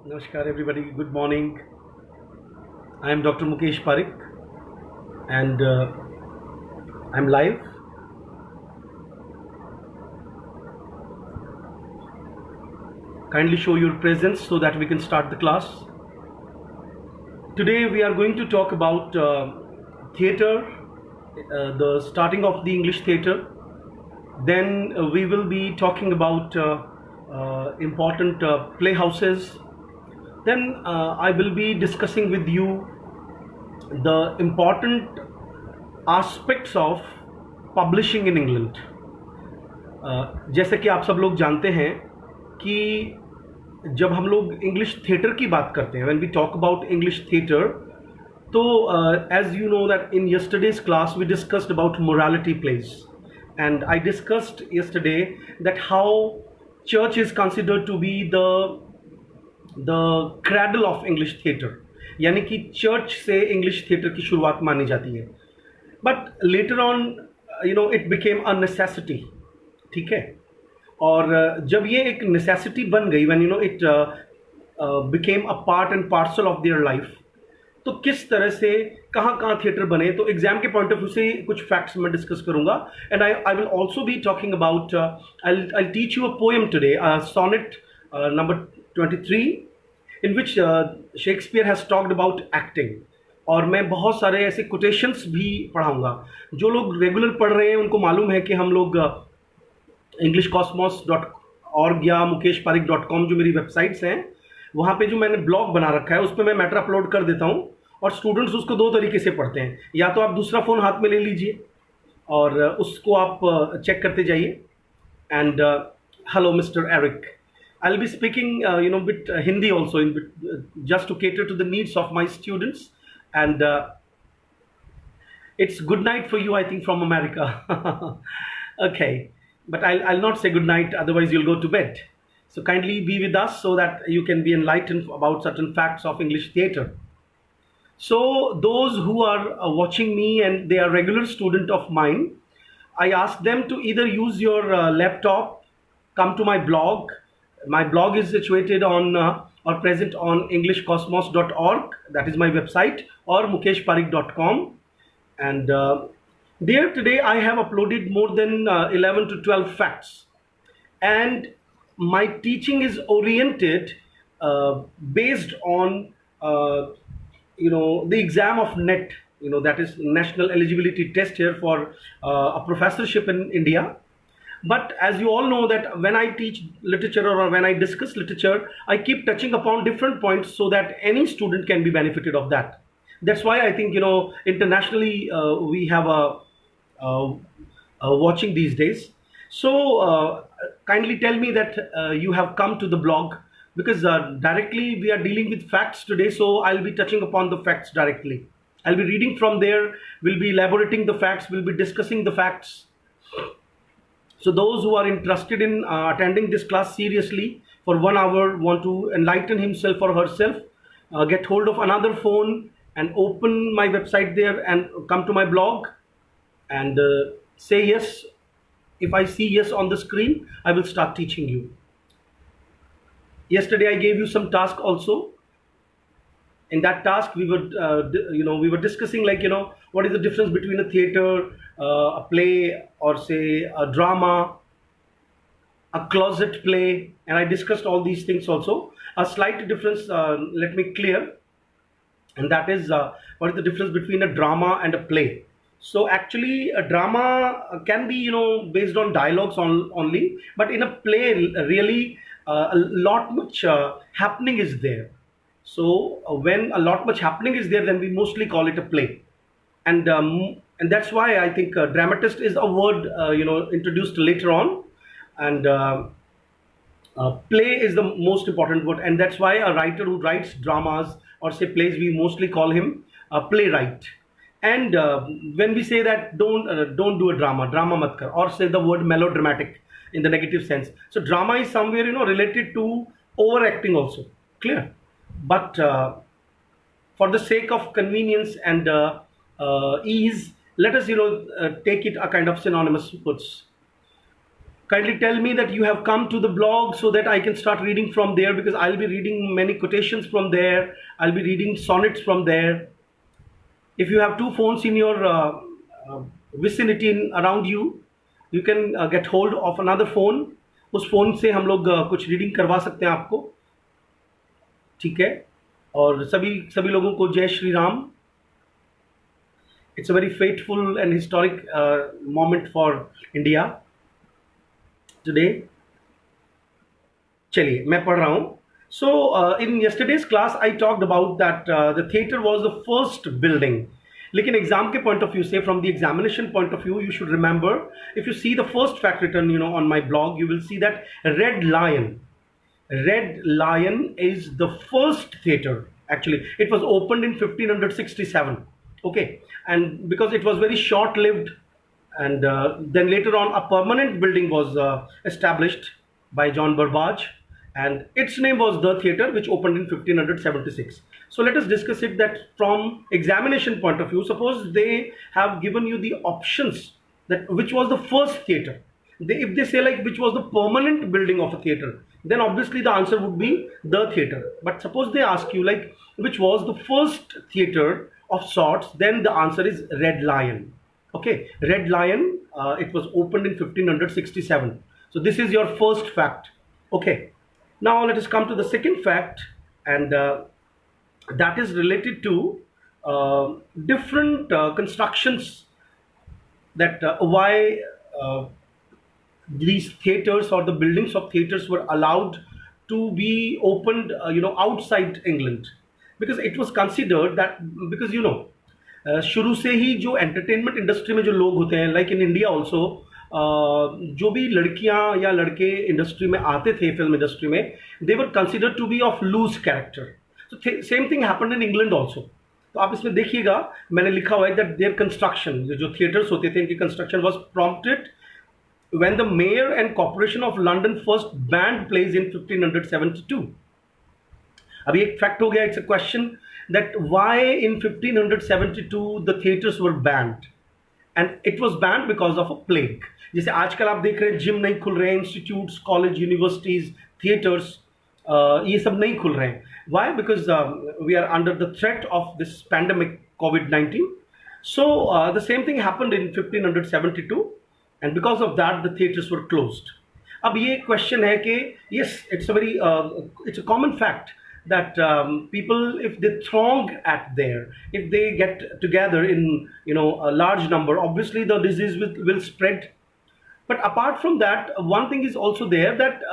Namaskar everybody, good morning. I am Dr. Mukesh Pareek and I'm live. Kindly show your presence so that we can start the class. Today we are going to talk about theatre, the starting of the English theatre. Then we will be talking about important playhouses. Then I will be discussing with you the important aspects of publishing in England. जैसे कि आप सब लोग जानते हैं कि जब हम लोग इंग्लिश थिएटर की बात करते हैं, when we talk about English theatre, तो as you know that in yesterday's class we discussed about morality plays, and I discussed yesterday that how church is considered to be the cradle of English theatre, यानी कि church से English theatre की शुरुआत मानी जाती है. But later on it became a necessity. ठीक है, और जब ये एक नेसेसिटी बन गई, when it became a part and parcel of their life, तो किस तरह से कहाँ कहाँ थिएटर बने, तो एग्जाम के पॉइंट ऑफ व्यू से कुछ फैक्ट्स मैं डिस्कस करूंगा. And I will also be talking about, I teach you a poem today, sonnet number 23, in which Shakespeare has talked about acting. और मैं बहुत सारे ऐसे कोटेशंस भी पढ़ाऊंगा. जो लोग रेगुलर पढ़ रहे हैं उनको मालूम है कि हम लोग englishcosmos.org या mukeshparik.com जो मेरी वेबसाइट्स हैं, वहाँ पे जो मैंने ब्लॉग बना रखा है उस पर मैं मैटर अपलोड कर देता हूँ, और स्टूडेंट्स उसको दो तरीके से पढ़ते हैं. या तो आप दूसरा फ़ोन हाथ में ले लीजिए और उसको आप चेक करते जाइए. And hello mister Eric, I'll be speaking, bit Hindi also, just to cater to the needs of my students. And it's good night for you, I think, from America. Okay, but I'll not say good night, otherwise you'll go to bed. So kindly be with us so that you can be enlightened about certain facts of English theatre. So those who are watching me and they are regular student of mine, I ask them to either use your laptop, come to my blog. My blog is situated on or present on englishcosmos.org, that is my website, or mukeshparik.com. And there today I have uploaded more than 11 to 12 facts, and my teaching is oriented based on the exam of NET, that is National Eligibility Test here for a professorship in India. But as you all know that when I teach literature or when I discuss literature, I keep touching upon different points so that any student can be benefited of that. That's why I think internationally we have a watching these days. So kindly tell me that you have come to the blog, because directly we are dealing with facts today, so I'll be touching upon the facts directly. I'll be reading from there, we'll be elaborating the facts, we'll be discussing the facts. So those who are interested in attending this class seriously for 1 hour, want to enlighten himself or herself, get hold of another phone and open my website there and come to my blog and say yes. If I see yes on the screen, I will start teaching you. Yesterday I gave you some task also. In that task we were discussing, like, what is the difference between a theatre, a play, or say a drama, a closet play, and I discussed all these things also. A slight difference, let me clear, and that is what is the difference between a drama and a play. So actually a drama can be based on dialogues only, but in a play really a lot much happening is there. So when a lot much happening is there, then we mostly call it a play. And that's why I think dramatist is a word introduced later on, and play is the most important word, and that's why a writer who writes dramas or say plays, we mostly call him a playwright. And when we say that don't do a drama mat kar, or say the word melodramatic in the negative sense, so drama is somewhere related to overacting also, clear. But for the sake of convenience and ease, let us take it a kind of synonymous words. kindly tell me that you have come to the blog so that I can start reading from there, because I'll be reading many quotations from there. I'll be reading sonnets from there. If you have two phones in your vicinity around you, you can get hold of another phone. उस phone से हम लोग कुछ reading करवा सकते हैं आपको, ठीक है? और सभी लोगों को जय Shri Ram. It's a very fateful and historic moment for India today. चलिए मैं पढ़ रहा हूँ. So in yesterday's class I talked about that the theatre was the first building. लेकिन एग्जाम के पॉइंट ऑफ व्यू से, from the examination point of view, you should remember, if you see the first fact written on my blog, you will see that Red Lion is the first theatre. Actually, it was opened in 1567. Okay, and because it was very short-lived, and then later on a permanent building was established by John Burbage, and its name was The Theatre, which opened in 1576. So let us discuss it, that from examination point of view, suppose they have given you the options that which was the first theatre. If they say like which was the permanent building of a theatre, then obviously the answer would be The Theatre. But suppose they ask you like which was the first theatre of sorts, then the answer is Red Lion. Okay, Red Lion, it was opened in 1567. So this is your first fact. Okay, now let us come to the second fact, and that is related to different constructions, that why these theatres or the buildings of theatres were allowed to be opened outside England, because it was considered that, because शुरू से ही जो entertainment industry में जो लोग होते हैं, like in India also, जो भी लड़कियां या लड़के इंडस्ट्री में आते थे, फिल्म इंडस्ट्री में, they were considered to be of loose character. तो same thing happened in England also. तो आप इसमें देखिएगा, मैंने लिखा हुआ है दैट देयर कंस्ट्रक्शन, जो थिएटर्स होते थे इनकी construction was prompted when the mayor and corporation of London first banned plays in 1572. अभी एक फैक्ट हो गया, it's a question, that why in 1572 the theatres were banned, and it was banned because of a plague. जैसे आजकल आप देख रहे हैं जिम नहीं खुल रहे हैं, इंस्टीट्यूट्स, कॉलेज, यूनिवर्सिटीज, थिएटर्स, ये सब नहीं खुल रहे हैं. Why? Because we are under the threat of this pandemic COVID-19. So the same thing happened in 1572, and because of that the theatres were closed. अब ये क्वेश्चन है कि yes, it's a common fact that people, if they throng at there, if they get together in a large number, obviously the disease will spread. But apart from that, one thing is also there, that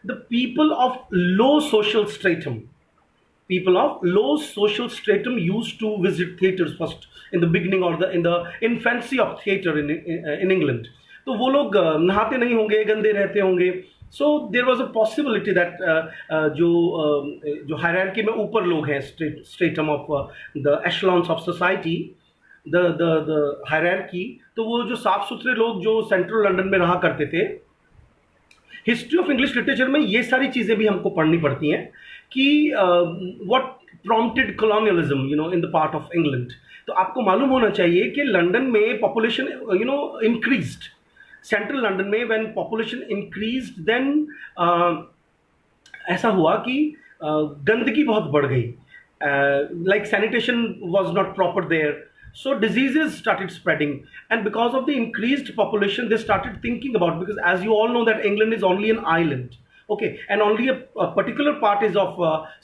the people of low social stratum used to visit theatres first in the beginning, or in the infancy of theatre in England. तो वो लोग नहाते नहीं होंगे, गंदे रहते होंगे. So there was a possibility that जो हायरार्की में ऊपर लोग हैं, stratum of the echelons of society, the hierarchy, तो वो जो साफ सुथरे लोग जो सेंट्रल लंदन में रहा करते थे, हिस्ट्री ऑफ इंग्लिश लिटरेचर में ये सारी चीज़ें भी हमको पढ़नी पड़ती हैं कि what prompted colonialism in the part of England. तो आपको मालूम होना चाहिए कि लंदन में पॉपुलेशन increased. सेंट्रल लंदन में व्हेन पॉपुलेशन इंक्रीज्ड, देन ऐसा हुआ कि गंदगी बहुत बढ़ गई, like sanitation was not proper there, so diseases started spreading, and because of the increased population they started thinking about, because as you all know that England is only an island, okay, and only a particular part is of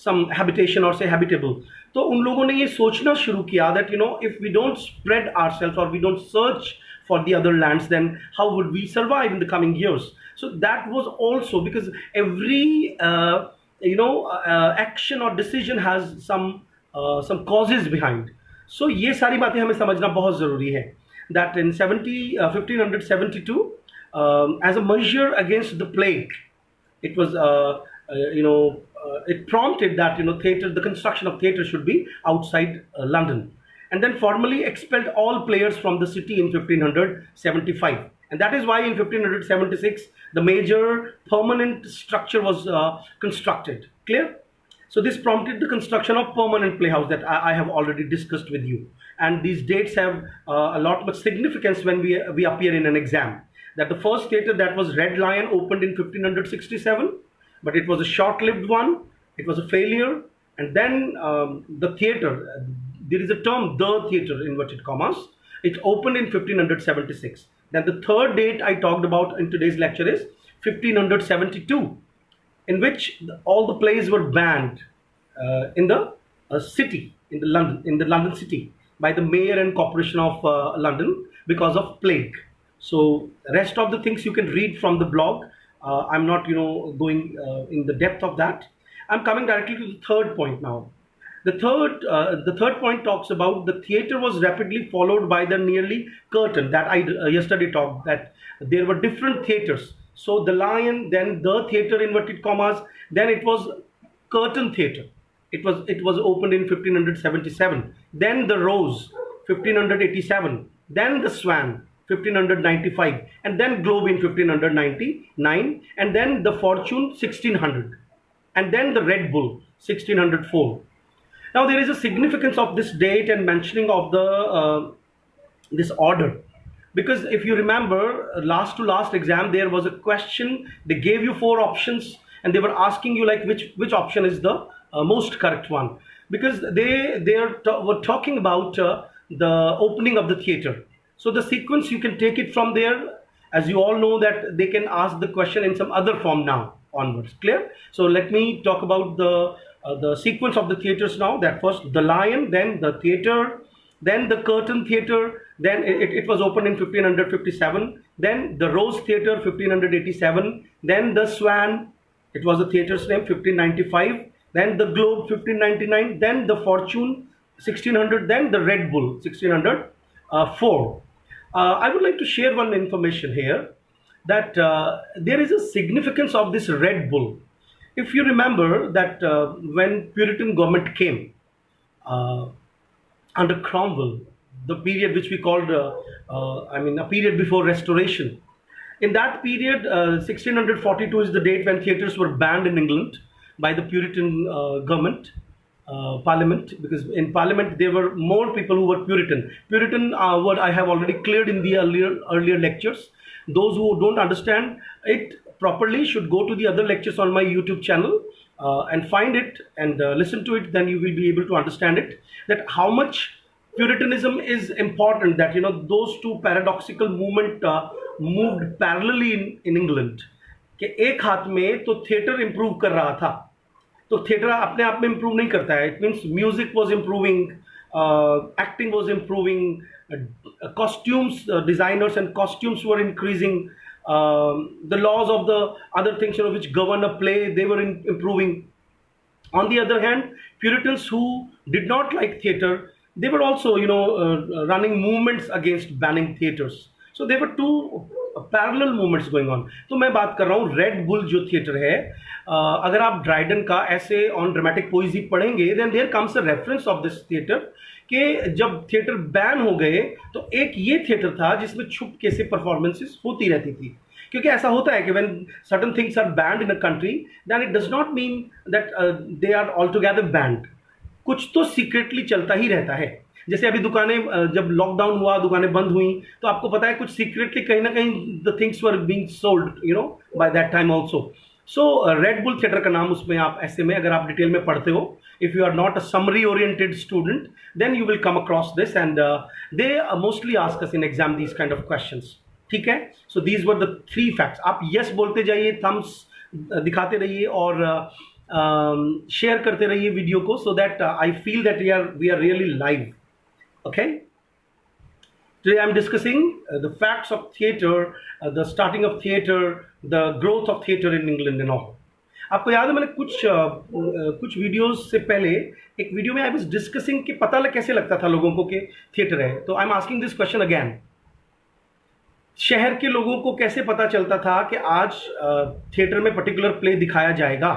some habitation or say habitable. तो उन लोगों ने ये सोचना शुरू किया that if we don't spread ourselves or we don't search for the other lands, then how would we survive in the coming years? So that was also because every action or decision has some causes behind. So ये सारी बातें हमें समझना बहुत ज़रूरी है. That in 1572 as a measure against the plague, it was it prompted that theatre, the construction of theatre should be outside London, and then formally expelled all players from the city in 1575, and that is why in 1576 the major permanent structure was constructed. Clear? So this prompted the construction of permanent playhouse that I have already discussed with you, and these dates have a lot much significance when we appear in an exam. that the first theatre, that was Red Lion, opened in 1567, but it was a short-lived one. It was a failure. And then the theatre, there is a term, the theatre, inverted commas, it opened in 1576. Then the third date I talked about in today's lecture is 1572, in which all the plays were banned in the city, in the London city, by the mayor and corporation of London because of plague. So rest of the things you can read from the blog. I'm not, going in the depth of that. I'm coming directly to the third point now. The third point talks about the theatre was rapidly followed by the nearly curtain that I yesterday talked, that there were different theatres. So the Lion, then the theatre, inverted commas, then it was curtain theatre. It was opened in 1577. Then the Rose, 1587. Then the Swan, 1595, and then Globe in 1599, and then the Fortune, 1600, and then the Red Bull, 1604. Now there is a significance of this date and mentioning of the this order, because if you remember last to last exam, there was a question. They gave you 4 options and they were asking you like which option is the most correct one, because they were talking about the opening of the theatre. So the sequence, you can take it from there. As you all know that they can ask the question in some other form now onwards. Clear? So let me talk about the sequence of the theatres now. That first the Lion, then the theatre, then the curtain theatre, then it was opened in 1557, then the Rose Theatre, 1587, then the Swan, it was the theatre's name, 1595, then the Globe, 1599, then the Fortune, 1600, then the Red Bull, 1604. I would like to share one information here, that there is a significance of this Red Bull. If you remember that when Puritan government came under Cromwell, the period which we called, a period before Restoration. In that period, 1642 is the date when theatres were banned in England by the Puritan government, Parliament, because in Parliament there were more people who were Puritan. Puritan word I have already cleared in the earlier lectures. Those who don't understand it properly should go to the other lectures on my YouTube channel and find it and listen to it. Then you will be able to understand it, that how much Puritanism is important, that those two paradoxical movement moved parallelly in England. कि एक हाथ में तो theatre improve कर रहा था, तो theatre अपने आप में इम्प्रूव नहीं करता है. It means music was improving, acting was improving, costumes, designers and costumes were increasing, the laws of the other things which govern a play, they were improving. On the other hand, Puritans who did not like theatre, they were also running movements against banning theatres. So there were two parallel movements going on. तो मैं बात कर रहा हूँ red bull जो theatre है. अगर आप ड्राइडन का ऐसे ऑन ड्रामेटिक पोइजी पढ़ेंगे, then there comes a reference of this theatre कि जब थिएटर बैन हो गए तो एक ये थिएटर था जिसमें छुपके से परफॉर्मेंसेस होती रहती थी. क्योंकि ऐसा होता है कि when certain things are banned in a country, then it does not mean that they are all together banned. कुछ तो सीक्रेटली चलता ही रहता है. जैसे अभी दुकानें, जब लॉकडाउन हुआ, दुकानें बंद हुई, तो आपको पता है कुछ सीक्रेटली कहीं ना कहीं the things were being sold by that time also. So red bull theatre का नाम उसमें आप ऐसे में अगर आप डिटेल में पढ़ते हो, if you are not a summary oriented student, then you will come across this and they mostly ask us in exam these kind of questions. ठीक है. So these were the 3 facts. आप yes बोलते जाइए, Thums दिखाते रहिए और share करते रहिए वीडियो को, so that I feel that we are really live. Okay. Today I am discussing the facts of theatre, the starting of theatre, the growth of theatre in England and all. आपको याद है मैंने कुछ videos से पहले एक video में I was discussing कि पता कैसे लगता था लोगों को कि थिएटर है. तो I am asking this question again. शहर के लोगों को कैसे पता चलता था कि आज थिएटर में पर्टिकुलर प्ले दिखाया जाएगा,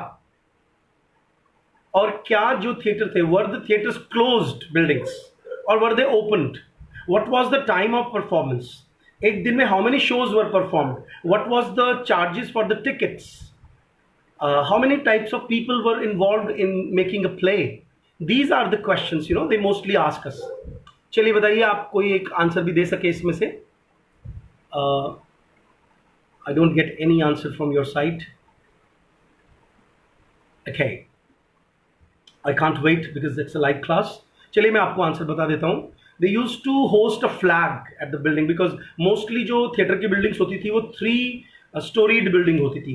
और क्या जो थिएटर थे, were the theatres closed buildings or were they opened? What was the time of performance? एक दिन में how many shows were performed? What was the charges for the tickets? How many types of people were involved in making a play? These are the questions they mostly ask us. चलिए बताइए, आप कोई एक answer भी दे सके इसमें से. I don't get any answer from your side. Okay, I can't wait because it's a live class. चलिए मैं आपको आंसर बता देता हूँ. They used to host a flag at the building because mostly जो थिएटर की बिल्डिंग्स होती थी वो 3 storied बिल्डिंग होती थी,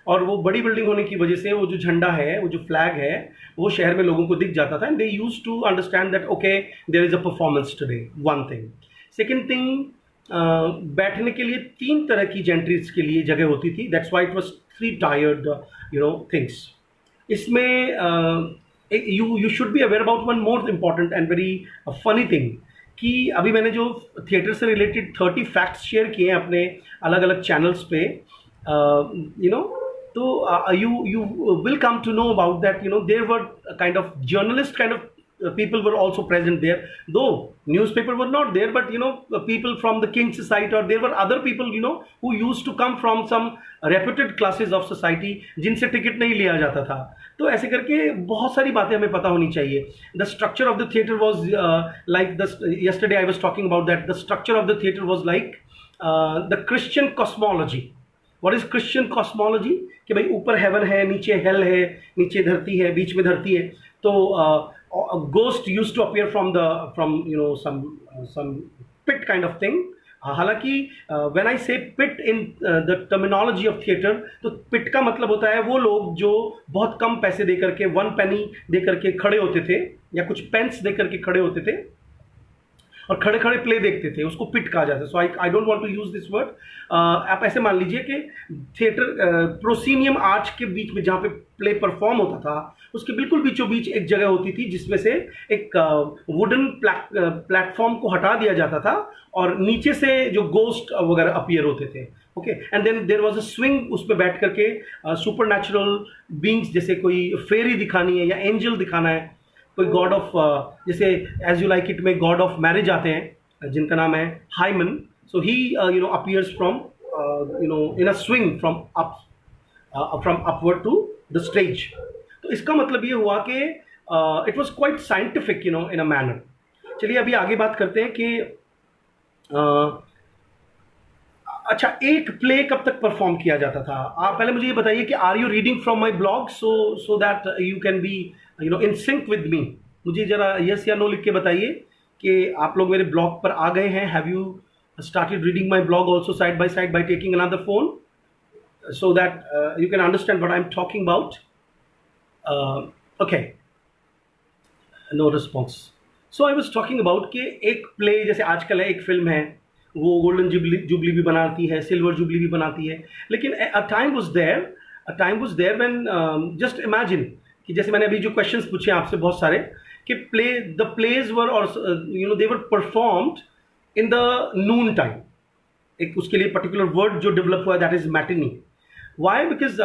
और वो बड़ी बिल्डिंग होने की वजह से वो जो झंडा है, वो जो फ्लैग है, वो शहर में लोगों को दिख जाता था. And they used to understand that okay there is a performance today. One thing. Second thing, बैठने के लिए 3 तरह की जेंट्रीज के लिए जगह होती थी. That's why it was 3 tired things. इसमें you should be aware about one more important and very funny thing कि अभी मैंने जो थिएटर से रिलेटेड 30 फैक्ट्स शेयर किए हैं अपने अलग अलग चैनल्स पे, तो you will come to know about that. There were kind of journalist kind of people were also present there, though newspaper were not there, but people from the king's society, or there were other people who used to come from some reputed classes of society जिनसे ticket नहीं लिया जाता था. तो ऐसे करके बहुत सारी बातें हमें पता होनी चाहिए. The structure of the theatre was like this. Yesterday I was talking about that. The structure of the theatre was like the Christian cosmology. What is Christian cosmology? कि भाई ऊपर हेवन है, नीचे हेल है, नीचे धरती है, बीच में धरती है. तो a ghost used to appear from some pit kind of thing. हालांकि when I say pit in the terminology of theatre, तो pit का मतलब होता है वो लोग जो बहुत कम पैसे दे करके 1 penny दे करके खड़े होते थे, या कुछ पेंस दे करके खड़े होते थे और खड़े खड़े प्ले देखते थे, उसको पिट कहा जाता है. So I don't want to use this word. आप ऐसे मान लीजिए कि थिएटर प्रोसीनियम आर्च के बीच में जहाँ पे प्ले परफॉर्म होता था, उसके बिल्कुल बीचों बीच एक जगह होती थी जिसमें से एक वुडन प्लेटफॉर्म को हटा दिया जाता था और नीचे से जो गोस्ट वगैरह अपीयर होते थे. Okay, and then there was a swing. उस पर बैठ करके सुपर नेचुरल बींग्स, जैसे कोई फेरी दिखानी है या एंजल दिखाना है, कोई गॉड ऑफ, जैसे एज यू लाइक इट में गॉड ऑफ मैरिज आते हैं जिनका नाम है Hymen. So he appears from in a swing from upward to the stage. तो इसका मतलब ये हुआ कि it was quite scientific in a manner. चलिए अभी आगे बात करते हैं कि अच्छा, एक प्ले कब तक परफॉर्म किया जाता था. आप पहले मुझे ये बताइए कि are you reading from my blog so that you can be in sync with me. मुझे जरा यस या नो लिख के बताइए कि आप लोग मेरे ब्लॉग पर आ गए हैं. Have you started reading my blog also side by taking another phone so that you can understand what I'm talking about. Okay, no response. So I was talking about कि एक प्ले जैसे आजकल है, एक film है, वो golden jubilee भी बनाती है, सिल्वर जुबली भी बनाती है, लेकिन a time was there when just imagine कि जैसे मैंने अभी जो क्वेश्चंस पूछे आपसे बहुत सारे कि the plays were or they were performed in the noon time. एक उसके लिए पर्टिकुलर वर्ड जो डेवलप हुआ है, that is matinee. Why? Because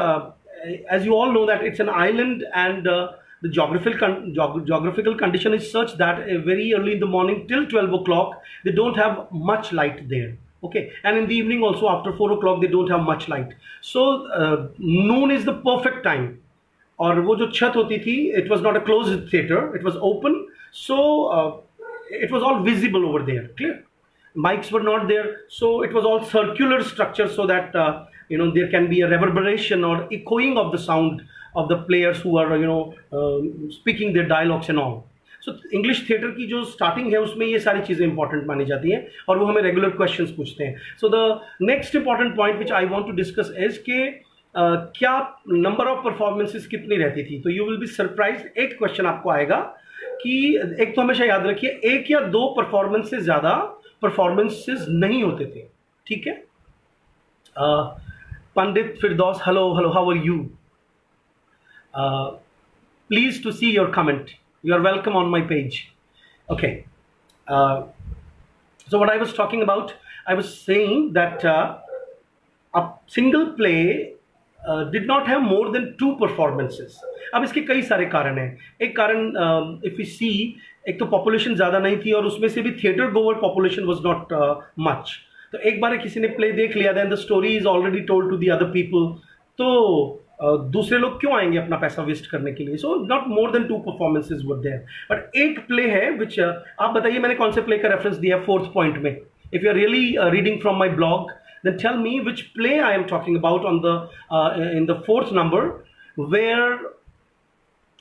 as you all know that it's an island and the geographical condition is such that very early in the morning till 12 o'clock they don't have much light there. Okay, and in the evening also after 4 o'clock they don't have much light. So noon is the perfect time. और वो जो छत होती थी, it was not a closed theater, it was open, so it was all visible over there. Clear? Mics were not there, so it was all circular structure, so that there can be a reverberation or echoing of the sound of the players who are speaking their dialogues and all. So English theatre की जो starting है उसमें ये सारी चीज़ें important मानी जाती हैं और वो हमें regular questions पूछते हैं. So the next important point which I want to discuss is कि क्या number of performances कितनी रहती थी. तो you will be surprised. एक question आपको आएगा कि एक तो हमेशा याद रखिए, 1 या 2 परफॉर्मेंस से ज़्यादा परफॉर्मेंसेस नहीं होते थे. ठीक है. Pandit Firdaus, hello, how are you? Please to see your comment. You are welcome on my page. Okay, so what I was talking about, I was saying that a single play did not have more than 2 performances. अब इसके कई सारे कारण हैं. एक कारण, if you सी, एक तो पॉपुलेशन ज़्यादा नहीं थी और उसमें से भी थिएटर गोवर पॉपुलेशन वाज नॉट मच. तो एक बार किसी ने प्ले देख लिया, then the story is already told to the other people, तो दूसरे लोग क्यों आएंगे अपना पैसा वेस्ट करने के लिए. So not more than 2 performances were there. But एक प्ले है विच आप बताइए मैंने कौन से प्ले का रेफरेंस दिया 4th पॉइंट में. If you are really reading from my blog, then tell me which play I am talking about on the in the fourth number, where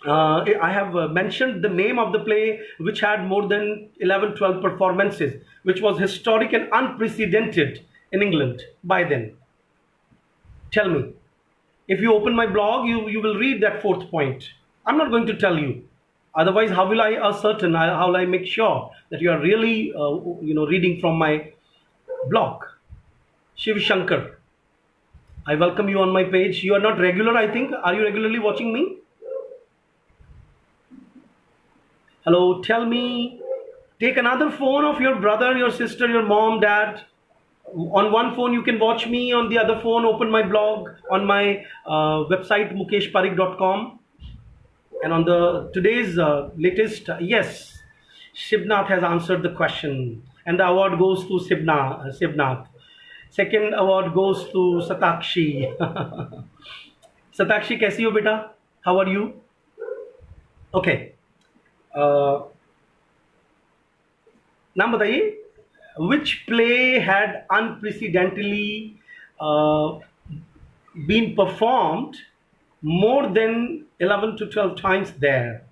I have mentioned the name of the play which had more than 11, 12 performances, which was historic and unprecedented in England by then. Tell me. If you open my blog, you will read that fourth point. I'm not going to tell you. Otherwise, how will I ascertain, how will I make sure that you are really reading from my blog? Shiv Shankar, I welcome you on my page. You are not regular, I think. Are you regularly watching me? Hello, tell me. Take another phone of your brother, your sister, your mom, dad. On one phone you can watch me, on the other phone open my blog on my website mukeshpareek.com, and on the today's latest, yes, Shivnath has answered the question, and the award goes to Shivnath. Second award goes to Satakshi. Satakshi, kaisi ho beta? How are you? Okay. नाम बताइए, which play had unprecedentedly been performed more than 11 to 12 times there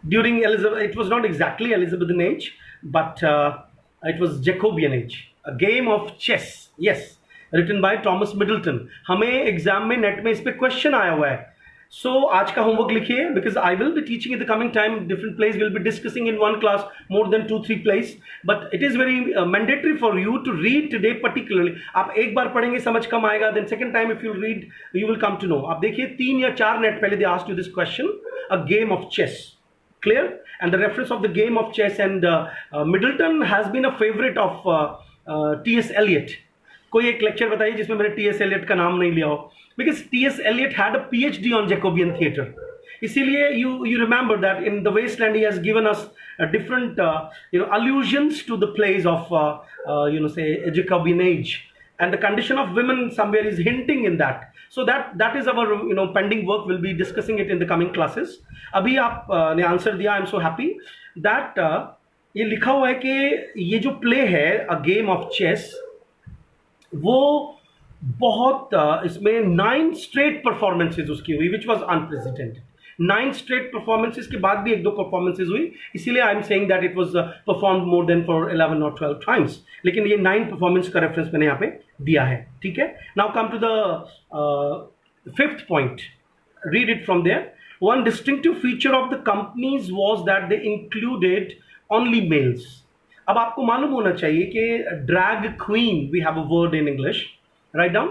during Elizabeth? It was not exactly Elizabethan age, but it was Jacobean age. A game of chess, yes, written by Thomas Middleton. हमें exam में net में इस पे question आया हुआ है. So आज का होमवर्क लिखिए, because I will be teaching in the coming time different plays. We'll be discussing in one class more than 2-3 plays, but it is very mandatory for you to read today particularly. आप एक बार पढ़ेंगे समझ कम आएगा, then second time if you read you will come to know. आप देखिए 3 या 4 net पहले they asked you this question, a game of chess. Clear? And the reference of the game of chess, and Middleton has been a favorite of T.S. Eliot. कोई एक lecture बताइए जिसमें मैंने T.S. Eliot का नाम नहीं लिया हो, because T.S. Eliot had a PhD on Jacobean theatre. इसीलिए you remember that in The Wasteland he has given us different allusions to the plays of say Jacobean age, and the condition of women somewhere is hinting in that. So that is our pending work. We'll be discussing it in the coming classes. अभी आप ने answer दिया. I'm so happy that ये लिखा हुआ है कि ये जो प्ले है A Game of Chess, वो बहुत इसमें 9 स्ट्रेट परफॉर्मेंसेज उसकी हुई, which was unprecedented. 9 straight performances के बाद भी 1-2 परफॉर्मेंसेज हुई, इसीलिए I am saying that it was performed more than for 11 और 12 टाइम्स. लेकिन ये 9 परफॉर्मेंस का रेफरेंस मैंने यहाँ पे दिया है. ठीक है. Now come to the 5th point. Read it from there. One distinctive feature of the companies was that they included only males. अब आपको मालूम होना चाहिए कि drag queen, we have a word in English, write down,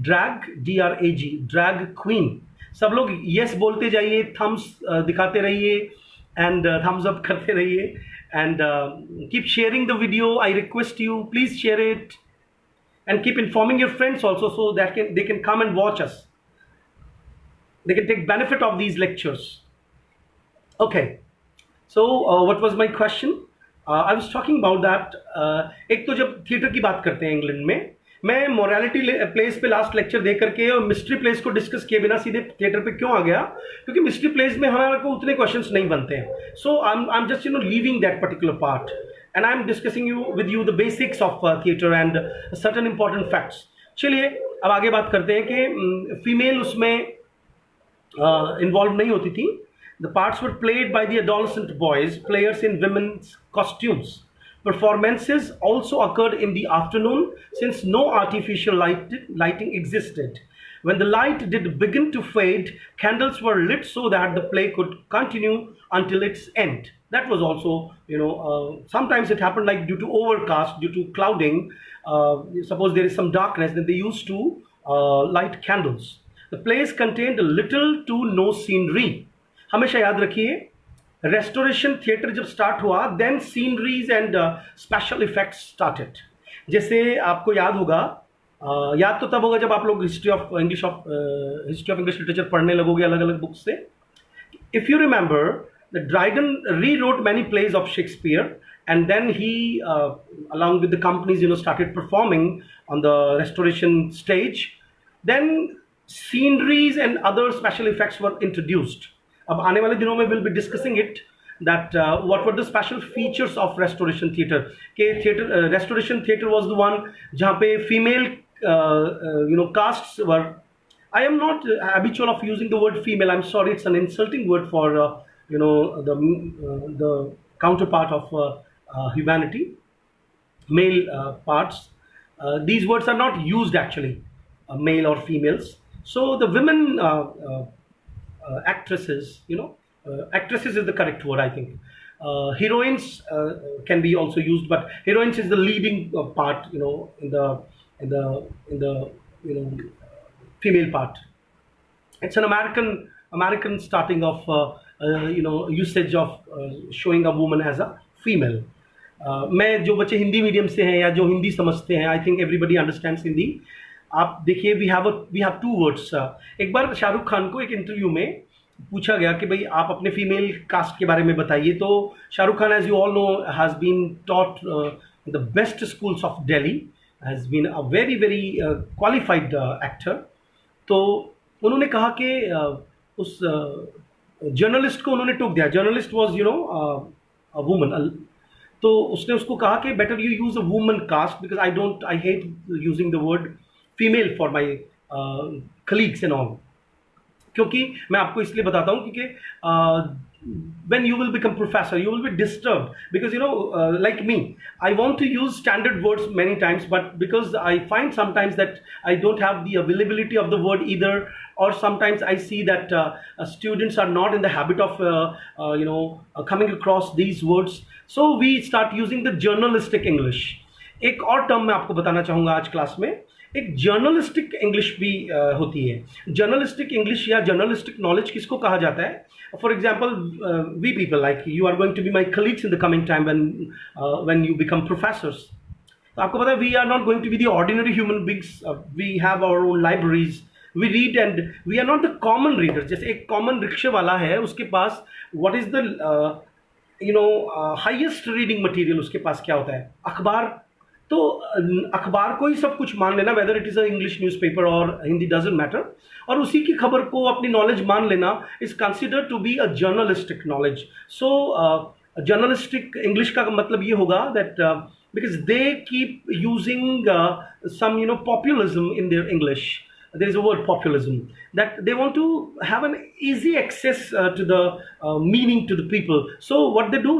drag, DRAG, drag queen. सब लोग yes बोलते जाइए, थम्स दिखाते रहिए, एंड थम्स अप करते रहिए, and keep sharing the video. I request you, please share it, and keep informing your friends also, so that they can come and watch us. They can take benefit of these lectures. Okay, so what was my question? I was talking about that. एक तो जब theatre की बात करते हैं England में, मैं morality place पे लास्ट लेक्चर दे करके और मिस्ट्री प्लेस को डिस्कस किए बिना सीधे थिएटर पे क्यों आ गया, क्योंकि मिस्ट्री प्लेस में हमारे को उतने क्वेश्चंस नहीं बनते हैं. So I am just leaving that particular part, and I am discussing with you the basics of theatre and certain important facts. चलिए अब आगे बात करते हैं कि फीमेल उसमें involved नहीं होती थी. The parts were played by the adolescent boys, players in women's costumes. Performances also occurred in the afternoon, since no artificial lighting existed. When the light did begin to fade, candles were lit so that the play could continue until its end. That was also, sometimes it happened like due to overcast, due to clouding. Suppose there is some darkness, then they used to light candles. The plays contained little to no scenery. हमेशा याद रखिए, restoration theatre जब start हुआ, then sceneries and special effects started. जैसे आपको याद होगा, याद तो तब होगा जब आप लोग हिस्ट्री ऑफ इंग्लिश लिटरेचर पढ़ने लगोगे अलग अलग बुक्स से. If you remember, the Dryden rewrote many plays of Shakespeare, and then he along with the companies started performing on the restoration stage. Then sceneries and other special effects were introduced. अब आने वाले दिनों में we'll be discussing it. that what were the special features of Restoration Theatre. Restoration Theatre was the one जहाँ पे female casts were. I am not habitual of using the word female. I'm sorry, it's an insulting word for the counterpart of humanity, male parts. These words are not used actually, male or females. So the women actresses, actresses is the correct word, I think. Heroines can be also used, but heroines is the leading part, in the female part. It's an American starting of usage of showing a woman as a female. मैं जो बच्चे Hindi medium से हैं या जो हिंदी समझते हैं, I think everybody understands Hindi. आप देखिए, वी हैव टू वर्ड्स. एक बार शाहरुख खान को एक इंटरव्यू में पूछा गया कि भाई आप अपने फीमेल कास्ट के बारे में बताइए. तो Shahrukh Khan, as you all know, has been taught the best schools of Delhi, has been a very very qualified actor. तो उन्होंने कहा कि उस जर्नलिस्ट को उन्होंने टोक दिया. Journalist was a woman. तो उसने उसको कहा कि better you use a woman cast, because I hate using the word female for my colleagues and all. क्योंकि मैं आपको इसलिए बताता हूँ क्योंकि when you will become professor, you will be disturbed because like me, I want to use standard words many times, but because I find sometimes that I don't have the availability of the word either, or sometimes I see that students are not in the habit of coming across these words, so we start using the journalistic English. एक और term मैं आपको बताना चाहूँगा आज class में. एक journalistic English भी होती है. जर्नलिस्टिक इंग्लिश या जर्नलिस्टिक नॉलेज किसको कहा जाता है? For example, we people like you are going to be my colleagues in the coming time when you become professors. तो आपको पता है, we are not going to be the ordinary human beings. We have our own libraries, we read and we are not the common reader. जैसे एक common रिक्शे वाला है, उसके पास what is the highest reading material, उसके पास क्या होता है? अखबार. तो अखबार को ही सब कुछ मान लेना, whether it is a English newspaper और हिंदी, डजंट मैटर, और उसी की खबर को अपनी नॉलेज मान लेना is considered to be a journalistic knowledge. So journalistic English का मतलब ये होगा that because they keep using some populism in their English. There is a word populism, that they want to have an easy access to the meaning to the people. So what they do,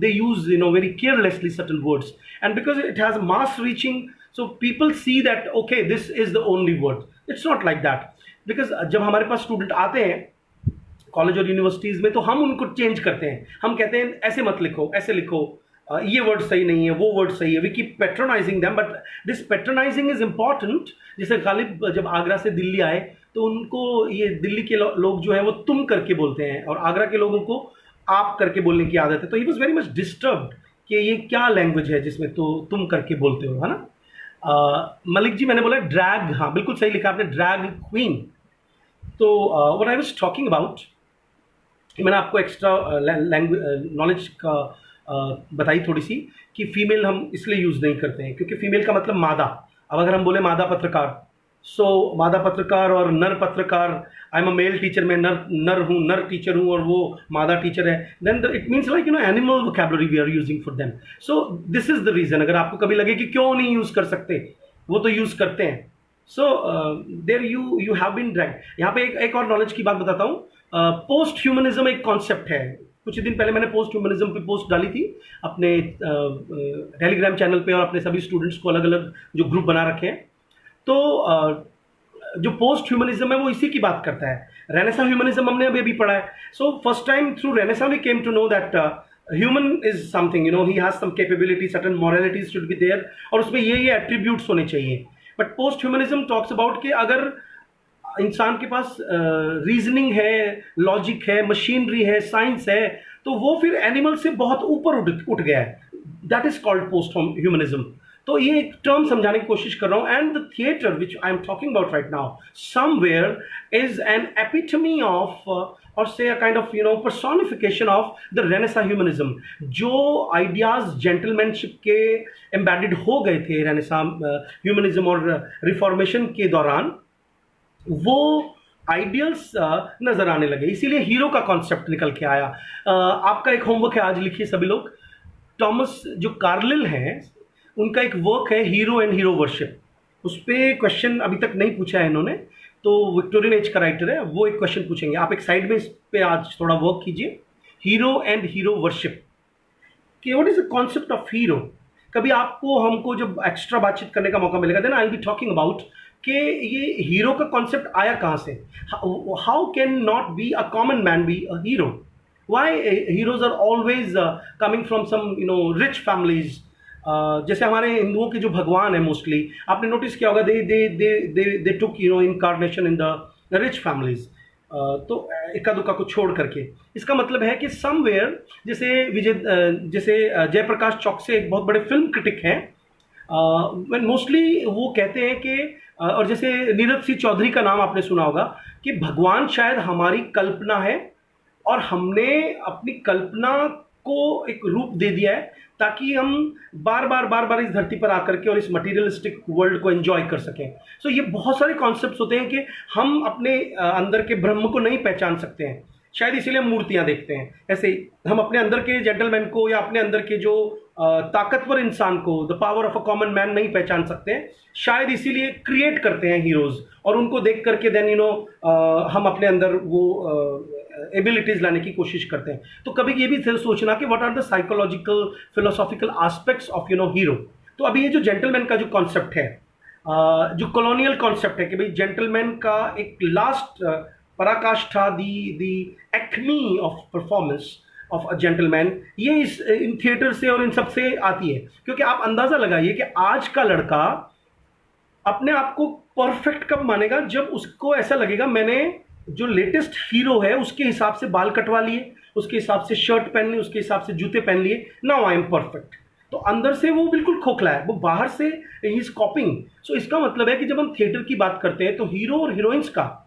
they use very carelessly certain words, and because it has mass reaching, so people see that okay, this is the only word. It's not like that, because जब हमारे पास student आते हैं college और universities में, तो हम उनको change करते हैं. हम कहते हैं ऐसे मत लिखो, ऐसे लिखो, ये वर्ड सही नहीं है, वो वर्ड सही है. We keep patronising them, but this patronising is important. जैसे गालिब जब आगरा से दिल्ली आए, तो उनको ये दिल्ली के लोग जो है वो तुम करके बोलते हैं, और आगरा के लोगों को आप करके बोलने की आदत है. तो he was very much disturbed कि ये क्या लैंग्वेज है जिसमें तो तुम करके बोलते हो, है ना. मलिक जी, मैंने बोला ड्रैग. हाँ, बिल्कुल सही लिखा आपने, ड्रैग क्वीन. तो what I was talking about, मैंने आपको एक्स्ट्रा लैंग्वेज नॉलेज का बताई थोड़ी सी, कि फीमेल हम इसलिए यूज़ नहीं करते हैं क्योंकि फीमेल का मतलब मादा. अब अगर हम बोले मादा पत्रकार, सो मादा पत्रकार और नर पत्रकार, आई एम अ मेल टीचर, मैं नर हूँ, नर टीचर हूँ, और वो मादा टीचर है, then it means like animal vocabulary we are using for them. So this is the reason. अगर आपको कभी लगे कि क्यों नहीं यूज़ कर सकते, वो तो यूज़ करते हैं. So there you have been dragged. यहाँ पे एक और नॉलेज की बात बताता हूँ. पोस्ट ह्यूमनिज्म एक कॉन्सेप्ट है. कुछ दिन पहले मैंने पोस्ट ह्यूमनिज्म पे पोस्ट डाली थी अपने टेलीग्राम चैनल पे, और अपने सभी स्टूडेंट्स को अलग अलग जो ग्रुप बना रखे हैं. तो जो पोस्ट ह्यूमनिज्म है वो इसी की बात करता है. रेनेसां ह्यूमनिज्म हमने अभी पढ़ा है. So first time through Renaissance we came to know that human is something, he has some capability, certain moralities should be there, और उसमें ये एट्रीब्यूट्स होने चाहिए. But post humanism talks about कि अगर इंसान के पास रीजनिंग है, लॉजिक है, मशीनरी है, साइंस है, तो वो फिर एनिमल से बहुत ऊपर उठ गया है. That is called post humanism. तो ये एक टर्म समझाने की कोशिश कर रहा हूँ. And the theatre which I am talking about right now somewhere is an epitome of, और से a kind of personification of the renaissance humanism. जो आइडियाज जेंटलमैनशिप के एम्बेडेड हो गए थे रेनेसां ह्यूमनिज्म और रिफॉर्मेशन के दौरान, वो आइडियल्स नजर आने लगे, इसीलिए हीरो का कॉन्सेप्ट निकल के आया। आपका एक होमवर्क है, आज लिखिए सभी लोग। टॉमस जो कार्लिल हैं, उनका एक वर्क है हीरो एंड हीरो वर्शिप, उस पर क्वेश्चन अभी तक नहीं पूछा है इन्होंने, तो विक्टोरियन एज का राइटर है, वो एक क्वेश्चन पूछेंगे। आप एक साइड में इस पे आज थोड़ा वर्क कीजिए, हीरो एंड हीरो वर्शिप कि what is the concept of hero. कभी आपको हमको जब एक्स्ट्रा बातचीत करने का मौका मिलेगा, then I will be talking about कि ये हीरो का कॉन्सेप्ट आया कहाँ से। How can not be a common man be a hero? Why heroes are always coming from some rich families. जैसे हमारे हिंदुओं के जो भगवान है, मोस्टली आपने नोटिस किया होगा, they took incarnation in the rich families. तो इक्का दुक्का को छोड़ करके, इसका मतलब है कि समवेयर, जैसे जयप्रकाश चौकसे एक बहुत बड़े फिल्म क्रिटिक हैं, मोस्टली वो कहते हैं कि और जैसे नीरज सिंह चौधरी का नाम आपने सुना होगा कि भगवान शायद हमारी कल्पना है और हमने अपनी कल्पना को एक रूप दे दिया है ताकि हम बार बार इस धरती पर आकर के और इस मटेरियलिस्टिक वर्ल्ड को एंजॉय कर सकें। सो ये बहुत सारे कॉन्सेप्ट्स होते हैं कि हम अपने अंदर के ब्रह्म को नहीं पहचान सकते हैं, शायद इसीलिए हम मूर्तियां देखते हैं। ऐसे ही हम अपने अंदर के जेंटलमैन को या अपने अंदर के जो ताकतवर इंसान को, the power of a common man, नहीं पहचान सकते हैं, शायद इसीलिए क्रिएट करते हैं हीरोज, और उनको देख करके देन हम अपने अंदर वो एबिलिटीज लाने की कोशिश करते हैं। तो कभी ये भी सोचना कि what are the psychological philosophical aspects of hero. तो अभी ये जो जेंटलमैन का जो कॉन्सेप्ट है, जो कॉलोनियल कॉन्सेप्ट है कि भाई जेंटलमैन का एक लास्ट पराकाष्ठा, the acme of performance of a gentleman, ये इन थिएटर से और इन सब से आती है। क्योंकि आप अंदाजा लगाइए कि आज का लड़का अपने आप को परफेक्ट कब मानेगा, जब उसको ऐसा लगेगा मैंने जो लेटेस्ट हीरो है उसके हिसाब से बाल कटवा लिए, उसके हिसाब से शर्ट पहन ली, उसके हिसाब से जूते पहन लिए, नाउ आई एम परफेक्ट। तो अंदर से वो बिल्कुल खोखला है, वो बाहर से ही इज कॉपिंग। सो इसका मतलब है कि जब हम थिएटर की बात करते हैं तो हीरो और हीरोइंस का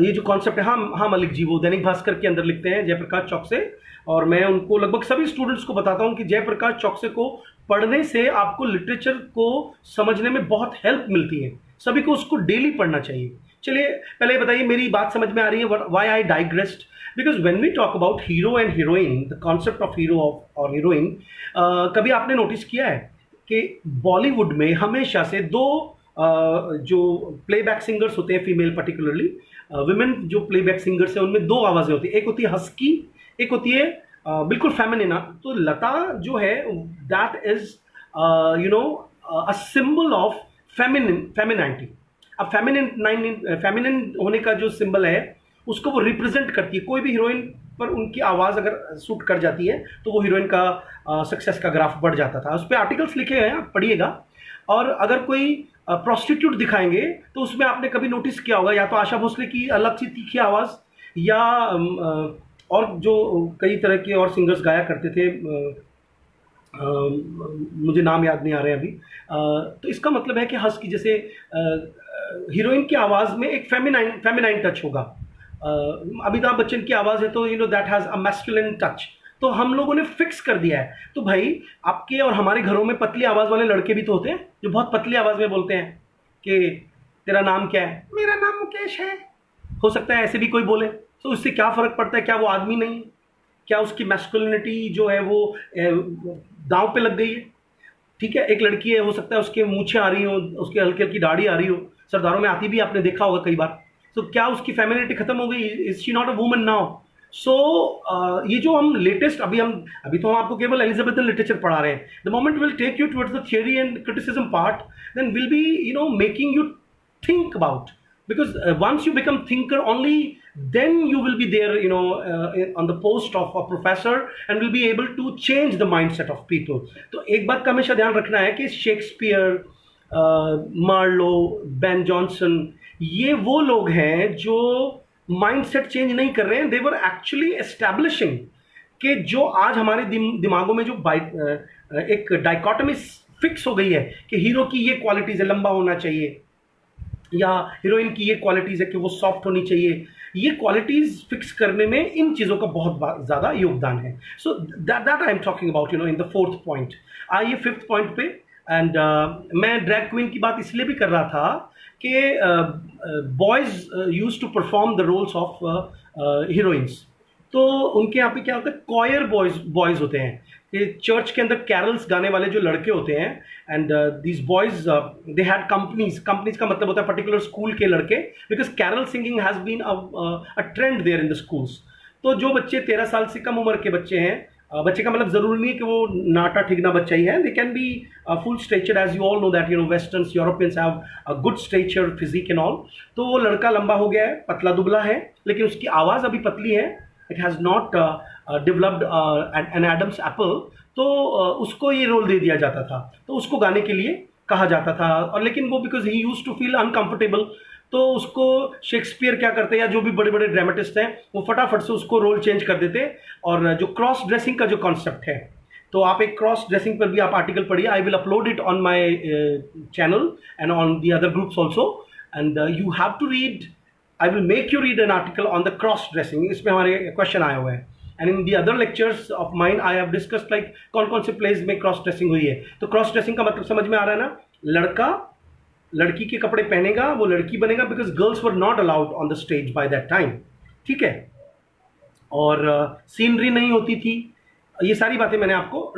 ये जो कॉन्सेप्ट है, हाँ मलिक जी वो दैनिक भास्कर के अंदर लिखते हैं जयप्रकाश चौकसे, और मैं उनको लगभग सभी स्टूडेंट्स को बताता हूँ कि जयप्रकाश चौकसे को पढ़ने से आपको लिटरेचर को समझने में बहुत हेल्प मिलती है, सभी को उसको डेली पढ़ना चाहिए। चलिए पहले बताइए, मेरी बात समझ में आ रही है? Why I digressed? Because when we talk about hero and heroine, the concept of hero और हीरोइन, कभी आपने नोटिस किया है कि बॉलीवुड में हमेशा से दो जो प्लेबैक सिंगर्स होते हैं, फीमेल पर्टिकुलरली, विमेन जो प्लेबैक सिंगर्स हैं उनमें दो आवाज़ें होती हैं, एक होती है हस्की, एक होती है बिल्कुल फेमिनिन। तो लता जो है that is a symbol of femininity. अब फेमिनिन होने का जो सिंबल है उसको वो रिप्रेजेंट करती है। कोई भी हीरोइन पर उनकी आवाज़ अगर सूट कर जाती है तो वो हीरोइन का सक्सेस का ग्राफ बढ़ जाता था। उस पर आर्टिकल्स लिखे हैं, आप पढ़िएगा। और अगर कोई प्रोस्टिट्यूट दिखाएंगे तो उसमें आपने कभी नोटिस किया होगा, या तो आशा भोसले की अलग सी तीखी आवाज़, या और जो कई तरह के और सिंगर्स गाया करते थे, मुझे नाम याद नहीं आ रहे अभी। तो इसका मतलब है कि हंस की जैसे हीरोइन की आवाज़ में एक फेमिनाइन टच होगा। अमिताभ बच्चन की आवाज़ है तो that has a masculine touch. तो हम लोगों ने फिक्स कर दिया है। तो भाई आपके और हमारे घरों में पतली आवाज़ वाले लड़के भी तो होते हैं जो बहुत पतली आवाज़ में बोलते हैं कि तेरा नाम क्या है, मेरा नाम मुकेश है। हो सकता है ऐसे भी कोई बोले, तो उससे क्या फ़र्क पड़ता है? क्या वो आदमी नहीं है? क्या उसकी मैस्कुलिनिटी जो है वो दांव पे लग गई है? ठीक है, एक लड़की है, हो सकता है उसके मूछें आ रही हो, उसके हल्की हल्की दाढ़ी आ रही हो, सरदारों में आती भी आपने देखा होगा कई बार। तो क्या उसकी फेमिनिटी खत्म हो गई? Is she not a woman now? So ये जो हम लेटेस्ट अभी तो हम आपको केवल एलिजाबेथन लिटरेचर पढ़ा रहे हैं। The moment will take you towards the theory and criticism part, then will be making you think about, because once you become thinker only then you will be there on the post of a professor and will be able to change the mindset of people. तो एक बात का हमेशा ध्यान रखना है कि Shakespeare, Marlowe, Ben Jonson, ये वो लोग हैं जो माइंडसेट चेंज नहीं कर रहे हैं, दे वर एक्चुअली एस्टैब्लिशिंग कि जो आज हमारे दिमागों में जो एक डाइकोटमी फिक्स हो गई है कि हीरो की ये क्वालिटीज है, लंबा होना चाहिए, या हीरोइन की ये क्वालिटीज़ है कि वो सॉफ्ट होनी चाहिए, ये क्वालिटीज़ फिक्स करने में इन चीज़ों का बहुत ज़्यादा योगदान है। So that I am talking about in the fourth point. आइए फिफ्थ पॉइंट पे। एंड मैं ड्रैग क्वीन की बात इसलिए भी कर रहा था कि boys use to perform the roles of heroines. तो उनके यहाँ पे क्या होता है, कॉयर बॉयज़ होते हैं कि चर्च के अंदर कैरल्स गाने वाले जो लड़के होते हैं, and these boys they had companies का मतलब होता है पर्टिकुलर स्कूल के लड़के, because carol singing has been a trend there in the schools. तो जो बच्चे 13 साल से कम उम्र के बच्चे हैं, बच्चे का मतलब जरूरी नहीं है कि वो नाटा ठिगना बच्चा ही है, they can be full stature, as you all know that westerns Europeans have a good stature physique and all. तो वो लड़का लंबा हो गया है, पतला दुबला है, लेकिन उसकी आवाज़ अभी पतली है, it has not developed N Adam's apple. तो उसको ये रोल दे दिया जाता था, तो उसको गाने के लिए कहा जाता था। और लेकिन वो because he use to feel uncomfortable, तो उसको शेक्सपियर क्या करते हैं या जो भी बड़े बड़े ड्रामेटिस्ट हैं वो फटाफट से उसको रोल चेंज कर देते। और जो क्रॉस ड्रेसिंग का जो कॉन्सेप्ट है, तो आप एक क्रॉस ड्रेसिंग पर भी आप आर्टिकल पढ़िए, I will upload it on my channel and on the other groups also, and you have to read, I will make you read an article on the cross dressing. इसमें हमारे question आए हुए हैं, and in the other lectures of mind I have discussed like कौन कौन से place में cross dressing हुई है। तो क्रॉस ड्रेसिंग का मतलब समझ में आ रहा है ना, लड़का लड़की के कपड़े पहनेगा, वो लड़की बनेगा, because girls were not allowed on the stage by that time, ठीक है। और सीनरी नहीं होती थी, ये सारी बातें मैंने आपको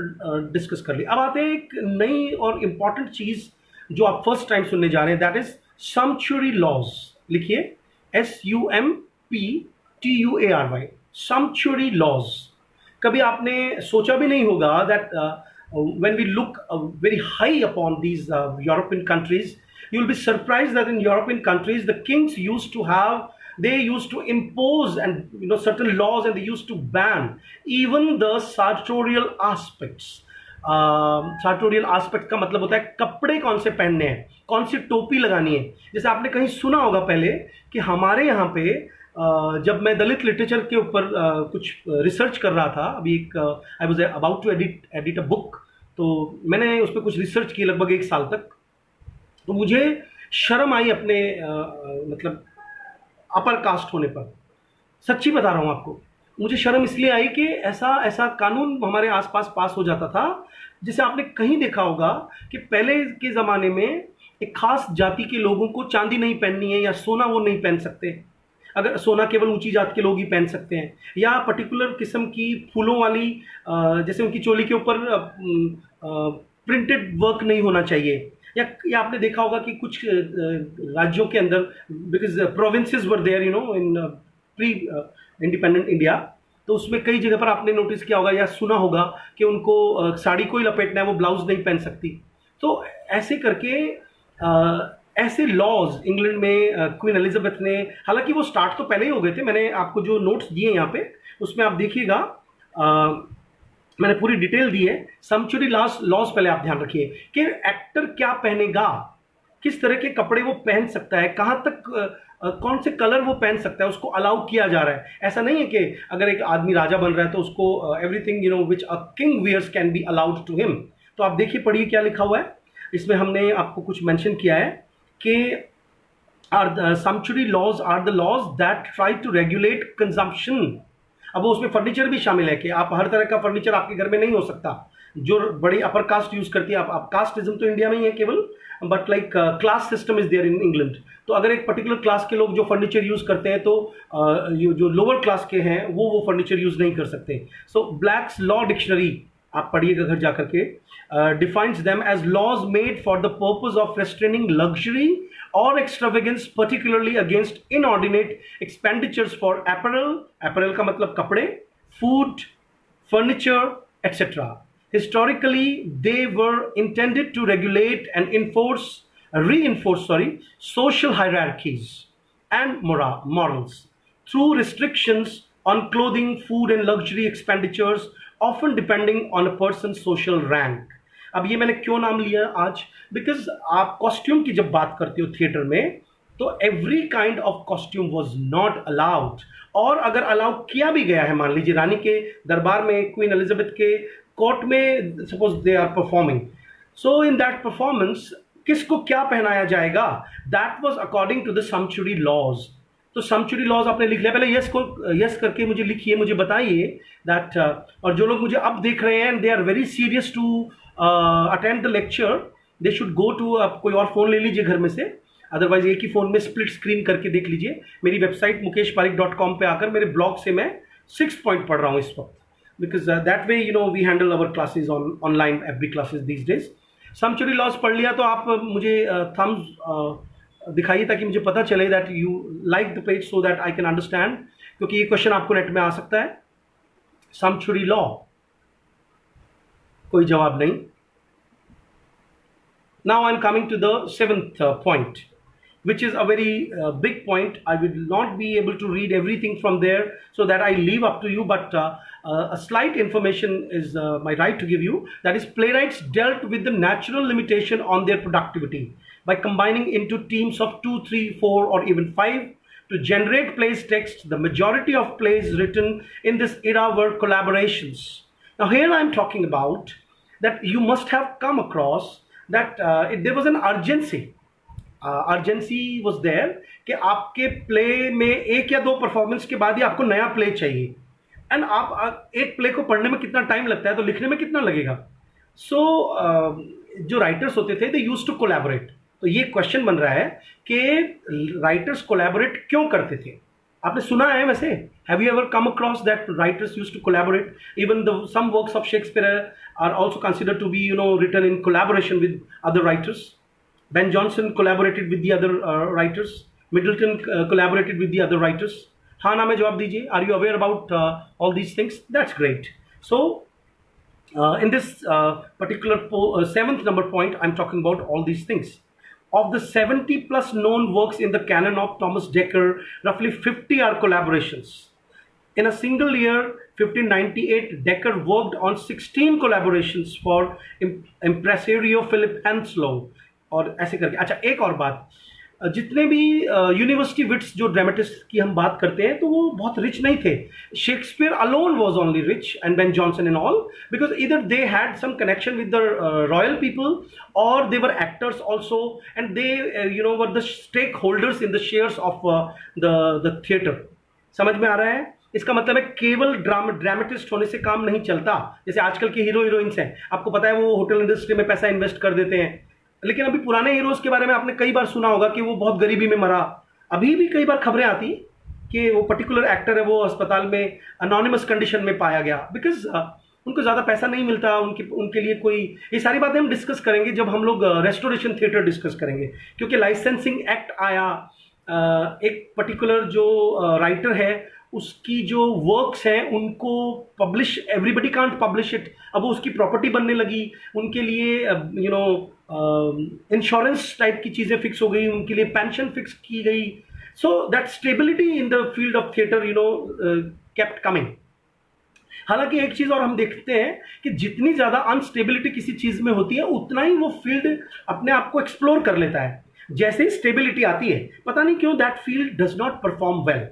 डिस्कस कर ली। अब आते हैं एक नई और इम्पॉर्टेंट चीज़ जो आप फर्स्ट टाइम सुनने जा रहे हैं, दैट इज सम्चुरी लॉज। लिखिए SUMPTUARY, सम्चुरी लॉज। कभी आपने सोचा भी नहीं होगा that when we look very high upon these European countries, you will be surprised that in European countries the kings used to have, they used to impose and certain laws, and they used to ban even the sartorial aspects. sartorial aspect का मतलब होता है कपड़े कौन से पहनने हैं, कौन सी टोपी लगानी है। जैसे आपने कहीं सुना होगा पहले कि हमारे यहाँ पे जब मैं दलित लिटरेचर के ऊपर कुछ रिसर्च कर रहा था, अभी एक I was about to edit a book, तो मैंने उस पर कुछ रिसर्च की लगभग 1 साल तक। तो मुझे शर्म आई अपने मतलब अपर कास्ट होने पर, सच्ची बता रहा हूँ आपको। मुझे शर्म इसलिए आई कि ऐसा कानून हमारे आसपास पास हो जाता था, जिसे आपने कहीं देखा होगा कि पहले के ज़माने में एक खास जाति के लोगों को चांदी नहीं पहननी है या सोना वो नहीं पहन सकते, अगर सोना केवल ऊंची जात के लोग ही पहन सकते हैं, या पर्टिकुलर किस्म की फूलों वाली जैसे उनकी चोली के ऊपर प्रिंटेड वर्क नहीं होना चाहिए, या आपने देखा होगा कि कुछ राज्यों के अंदर, because provinces were there in pre independent India, तो उसमें कई जगह पर आपने नोटिस किया होगा या सुना होगा कि उनको साड़ी को ही लपेटना है, वो ब्लाउज नहीं पहन सकती। तो ऐसे करके ऐसे लॉज इंग्लैंड में क्वीन एलिजाबेथ ने, हालांकि वो स्टार्ट तो पहले ही हो गए थे, मैंने आपको जो नोट्स दिए यहाँ पे उसमें आप देखिएगा, मैंने पूरी डिटेल दी है। सम्चुरी लॉज पहले आप ध्यान रखिए कि एक्टर क्या पहनेगा, किस तरह के कपड़े वो पहन सकता है, कहाँ तक कौन से कलर वो पहन सकता है, उसको अलाउ किया जा रहा है। ऐसा नहीं है कि अगर एक आदमी राजा बन रहा है तो उसको everything which a king wears can be allowed to him. तो आप देखिए, पढ़िए क्या लिखा हुआ है इसमें, हमने आपको कुछ मेंशन किया है कि sumptuary laws are the laws that try to regulate consumption. अब वो उसमें फर्नीचर भी शामिल है कि आप हर तरह का फर्नीचर आपके घर में नहीं हो सकता, जो बड़ी अपर कास्ट यूज करती है। आप कास्टिज्म तो इंडिया में ही है केवल, but like class system is there in England. तो अगर एक पर्टिकुलर क्लास के लोग जो फर्नीचर यूज करते हैं, तो जो लोअर क्लास के हैं वो फर्नीचर यूज नहीं कर सकते। सो ब्लैक्स लॉ डिक्शनरी आप पढ़िएगा घर जाकर के, defines them as laws made for the purpose of restraining luxury or extravagance, particularly against inordinate expenditures for apparel का मतलब कपड़े, food, furniture, etc. Historically, they were intended to regulate and reinforce social hierarchies and morals through restrictions on clothing, food and luxury expenditures, often depending on a person's social rank. अब ये मैंने क्यों नाम लिया आज, बिकॉज आप costume की जब बात करते हो थिएटर में, तो every kind of costume was not allowed. और अगर अलाउ किया भी गया है, मान लीजिए रानी के दरबार में, क्वीन एलिजाबेथ के कोर्ट में, suppose they are performing, so in that performance किसको क्या पहनाया जाएगा, that was according to the sumptuary laws. तो सम्चुरी लॉज आपने लिख लिया, पहले यस करके मुझे लिखिए, मुझे बताइए दैट। और जो लोग मुझे अब देख रहे हैं, they are very serious to attend the lecture, they should go to, आप कोई और फोन ले लीजिए घर में से, अदरवाइज एक ही फ़ोन में स्प्लिट स्क्रीन करके देख लीजिए। मेरी वेबसाइट mukeshpareek.com पे आकर मेरे ब्लॉग से मैं 6 पॉइंट पढ़ रहा हूँ इस वक्त, because that way we handle our classes online FB classes these days. Sumptuary laws पढ़ लिया तो आप मुझे थम्स दिखाइए ताकि मुझे पता चले that you like the page, so that I can understand, क्योंकि ये क्वेश्चन आपको नेट में आ सकता है। समचुरी लॉ, कोई जवाब नहीं। Now I'm coming to the seventh point, which is a very big point. I will not be able to read everything from there, so that I leave up to you, but a slight information is my right to give you. That is, playwrights dealt with the natural limitation on their productivity by combining into teams of 2, 3, 4 or even 5 to generate plays text. The majority of plays written in this era were collaborations. Now here I'm talking about that you must have come across that there was an urgency. Urgency was there कि आपके play में एक या दो performance के बाद ही आपको नया प्ले चाहिए, एंड आप एक प्ले को पढ़ने में कितना टाइम लगता है तो लिखने में कितना लगेगा। सो जो राइटर्स होते थे दे यूज्ड टू कोलैबोरेट। तो ये क्वेश्चन बन रहा है कि राइटर्स कोलैबोरेट क्यों करते थे। आपने सुना है वैसे, have you ever come across that writers used to collaborate? Even the some works of Shakespeare are also considered to be written in collaboration with other writers. Ben Jonson collaborated with the other writers. Middleton collaborated with the other writers. हाँ ना में जवाब दीजिए। Are you aware about all these things? That's great. So in this particular seventh number point, I'm talking about all these things. Of the 70 plus known works in the canon of Thomas Dekker, roughly 50 are collaborations. In a single year, 1598, Dekker worked on 16 collaborations for impresario Philip Henslow, और ऐसे करके। अच्छा, एक और बात, जितने भी university wits जो ड्रामेटिस्ट की हम बात करते हैं तो वो बहुत रिच नहीं थे। Shakespeare alone was only rich, and Ben Jonson and all, because इधर they had some connection with the royal people, और they were actors also, and they were the stake holders in the shares of the theatre. समझ में आ रहा है? इसका मतलब है केवल ड्रामेटिस्ट होने से काम नहीं चलता। जैसे आजकल के हीरो हीरोइंस हैं, आपको पता है वो होटल इंडस्ट्री में पैसा इन्वेस्ट कर देते हैं, लेकिन अभी पुराने हीरोज के बारे में आपने कई बार सुना होगा कि वो बहुत गरीबी में मरा। अभी भी कई बार खबरें आती कि वो पर्टिकुलर एक्टर है वो अस्पताल में अनोनिमस कंडीशन में पाया गया, बिकॉज उनको ज़्यादा पैसा नहीं मिलता। उनके लिए कोई, ये सारी बातें हम डिस्कस करेंगे जब हम लोग रेस्टोरेशन थिएटर डिस्कस करेंगे, क्योंकि लाइसेंसिंग एक्ट आया। एक पर्टिकुलर जो राइटर है उसकी जो वर्क्स हैं उनको publish, everybody can't publish it. अब वो उसकी प्रॉपर्टी बनने लगी, उनके लिए इंश्योरेंस टाइप की चीज़ें फिक्स हो गई, उनके लिए पेंशन फिक्स की गई। So that stability in the field of theatre kept coming. हालांकि एक चीज़ और हम देखते हैं कि जितनी ज़्यादा अनस्टेबिलिटी किसी चीज़ में होती है उतना ही वो फील्ड अपने आप को एक्सप्लोर कर लेता है। जैसे ही स्टेबिलिटी आती है, पता नहीं क्यों that field does not perform well.